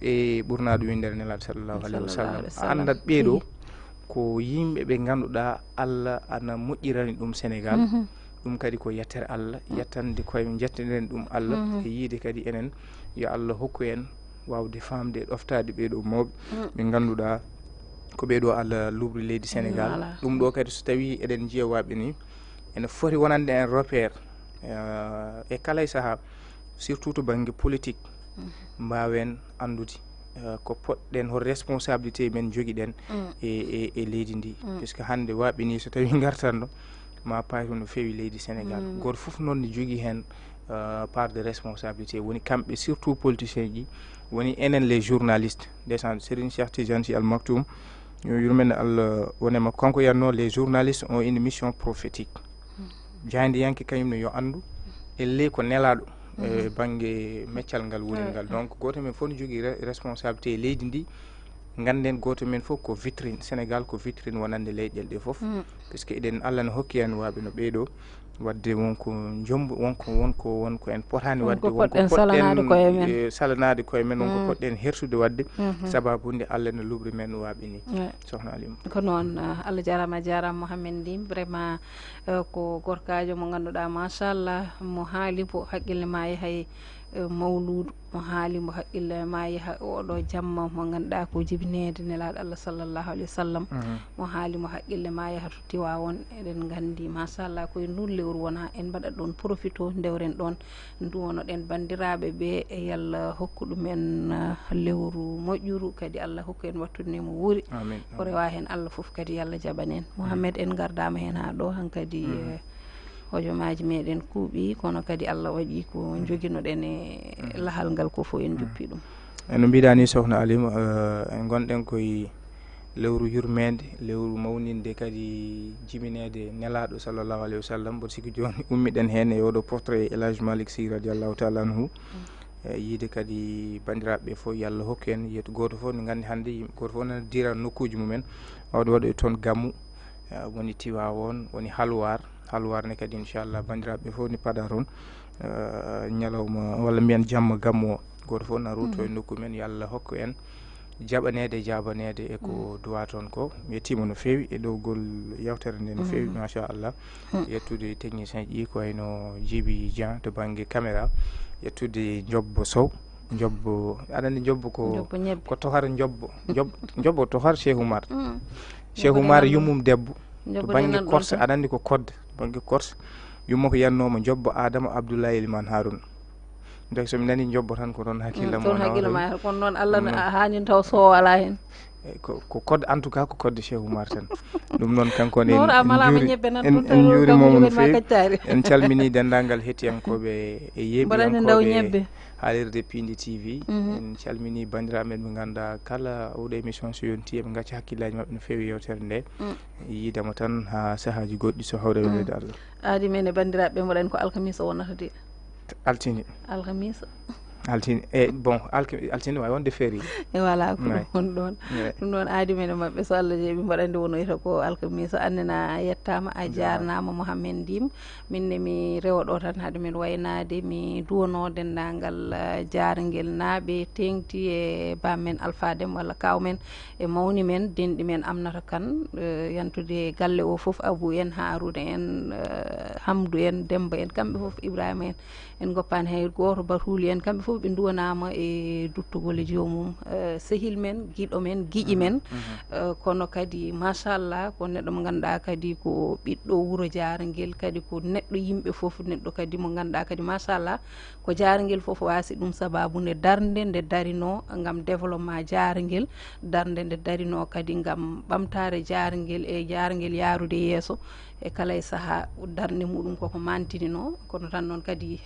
e ɓurnaɗo windere nelaɗo sallllahu alayhi wa sallam andat ɓeeɗo ko yimɓe ɓe ganduɗa Allah ana moƴƴirani ɗum Sénégal ɗum kadi ko yettere Allah yettande koye jettiren ɗum Allah e yiide kadi enen yo Allah hokku en wawde famde e ɗoftade ɓeeɗo mawɓe ɓe ganduɗa ko ɓeeɗo Allah lubri leydi Sénégal ɗum ɗo kadi so tawi eɗen jiyawaɓe ni ene foti wonande en repère e kala e saaha surtout to banggue politique mbawen andude ko poɗɗen hol responsabilité men joguiɗen e leydi ndi puisque hande waɓe ni so tawi gartanɗo ma payto no fewi leydi Sénégal goto foof noon ne jogui hen part de responsabilité woni kamɓe surtout politicien ji woni enen les journalistes descend Serigne Cheikh Tidiane Sy Al Maktoum yurmene Allah wonema kanko yanno les journalistes ont une mission prophétique jandi yanke kañumne yo andu elle ko nelaɗo e banggue meccal ngal woni ngal donc goto men fof ne jogui responsabilité leydi ndi ganden goto men fof ko vitrine Sénégal ko vitrine wonande leyɗele ɗe foof puisque eɗen Allah ne hokki en waɓe no ɓeeɗo wadde wonko jombu wonko en potani wadde wonko poɗɗen salanade koye men wonko poɗɗen hertude wadde sababude Allah ne lubri men waɓe ni sohna Alima ko noon Allah jarama Mouhamed Ndim vraiment ko gorkajo mo ganduɗa machallah mo haali mo haqqille ma yahay mawludu mo haali mo haqqille ma yaha oɗo jamma mo ganduɗa ko jibinede nelaɗo Allah sallllahu alayhi wa sallam mo haali mo haqqille ma yaha to Tiwawon eɗen gandi machallah koye ndun lewru wona en mbaɗat ɗon profito dewren ɗon duwonoɗen bandiraɓe ɓe e yallah hokku ɗumen lewru moƴƴuru kadi Allah hokku en wattude mo wuuri ko rewa hen Allah foof kadi yallah jaɓanen Mouhamed en gardama hen ha ɗo hankkadi hojomaji meɗen kuuɓi kono kadi Allah waɗi ko joguinoɗen e lahal ngal ko fo en juppi ɗum eno mbiɗani sohna Alima en gonɗen koye lewru yurmede lewru mawninde kadi jiminede nelaɗo sallllahu alayhi wa sallam mboɗo sikki joni ummiɗen hen e oɗo portrait El Hadji Malick Sy radiallahu taala anhu yiide kadi bandiraɓe fof yo Allah hokku en yeeto goto fof ne gandi hande goto fof nana dira nokkuji mumen wawde waɗoy toon gammu woni Tiwawon woni halwar ne kadi inchallah bandiraɓe fof ni paada toon ñalawma walla mbiyen jamma gammu o goto fof na ruto e nokku men yo Allah hokku en jabanede e ko duwa toon ko mi yettima no fewi e ɗowgol yewtere nde no fewi machallah yettude technicien ji ko wayno Djiby Dieng to banggue caméra yettude Diobbo Sow Diobbo aɗa andi Diobbo ko tohar Diobbo tohar Cheikh Oumar yummum debbo to banggue Corse aɗa andi ko kodde banggue Corse yumma ko yannoma Diobbo Adama Abdoulaye Elimane Harouna donc somi nani Diobbo tan ko toon hakkillam kono noon Allah hanin taw so ala hen ko kodde en tout cas ko kodde Cheikh Oumar tan ɗum noon kanko ne en juurimomo no fewi en calmini dendagal hettiyankoɓe e yeɓiyankoɓe haalirde Pindi TV en calmini bandiraɓe men ɓe ganduɗa kala oɗo émission so yonti eɓe gacca hakkillaji mabɓe no fewi yewtere nde yiidemo tan ha saahaji goɗɗi so hawre welede Allah aadi men e bandiraɓe mbaɗani ko alkamisa wonata de altine alkamisa altine e bon altine wawi wonde feeri e voilà ko ɗum ɗon ɗum ɗon aadi men e mabɓe so Allah jeeɓi mbaɗandi wonoyta ko alkamisa annena yettama a jarnama Mouhamed Ndim minne mi rewa ɗo tan haade men waynade mi duwono dendagal jarguel naaɓe tengti e bammen Alpha Déme walla kawmen e mawni men denɗi men Aminata Kane yantude galle o foof Abou en Harouna en Hamdou en Demba en kamɓe foof Ibrahima en goppani hay goto Batuli en kamɓe foof ɓe duwanama e duttugol e jomum sehil men guiɗo men guiƴi men kono kadi machallah ko neɗɗo mo ganduɗa kadi ko ɓiɗɗo wuuro Diaranguel kadi ko neɗɗo yimɓe foof neɗɗo kadi mo ganduɗa kadi machallah ko Diaranguel foof wasi ɗum sababude darde nde darino gam développement Diaranguel darde nde darino kadi gam ɓamtare Diaranguel e Diaranguel yarude yeeso e kala e saaha darde muɗum koko mantinino kono tan noon kadi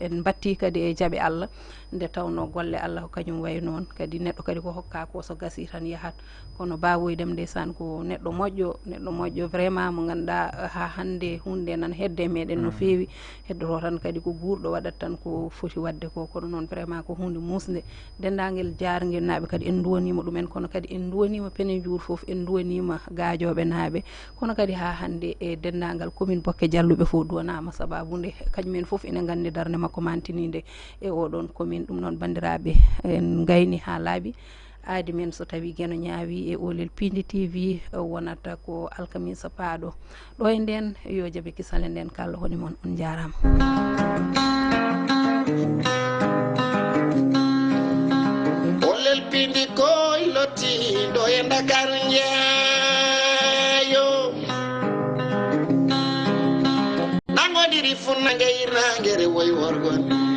en batti kadi e jaaɓe Allah nde tawno golle Allah ko kañum way noon kadi neɗɗo kadi ko hokka ko so gasi tan yahat kono bawoydem ndeysaan ko neɗɗo moƴƴo vraiment mo ganduɗa ha hande hunde nan hedde meɗen no feewi heddoto tan kadi ko guurɗo waɗat tan ko foti wadde ko kono noon vraiment ko hunde musde dendaguel jarguel naaɓe kadi en duwanima ɗumen kono kadi en duwanima Pénéjour foof en duwanima Gadioɓe naaɓe kono kadi ha hande e dendagal commune Bokke Jalluɓe fof duwanama sababude kañumen foof ene gandi darde makko mantinide e oɗon commune ɗum noon bandiraɓe en gayni ha laaɓi aadi men so tawi gueno ñaawi e Olel Pindi TV wonata ko alkamisa paaɗo ɗo e nden yo jaaɓe kisale nden kala woni moon on jarama Olel Pindi koy lotti ɗo e Dakar jeeyo nangodiri funnange irnangere woy worgon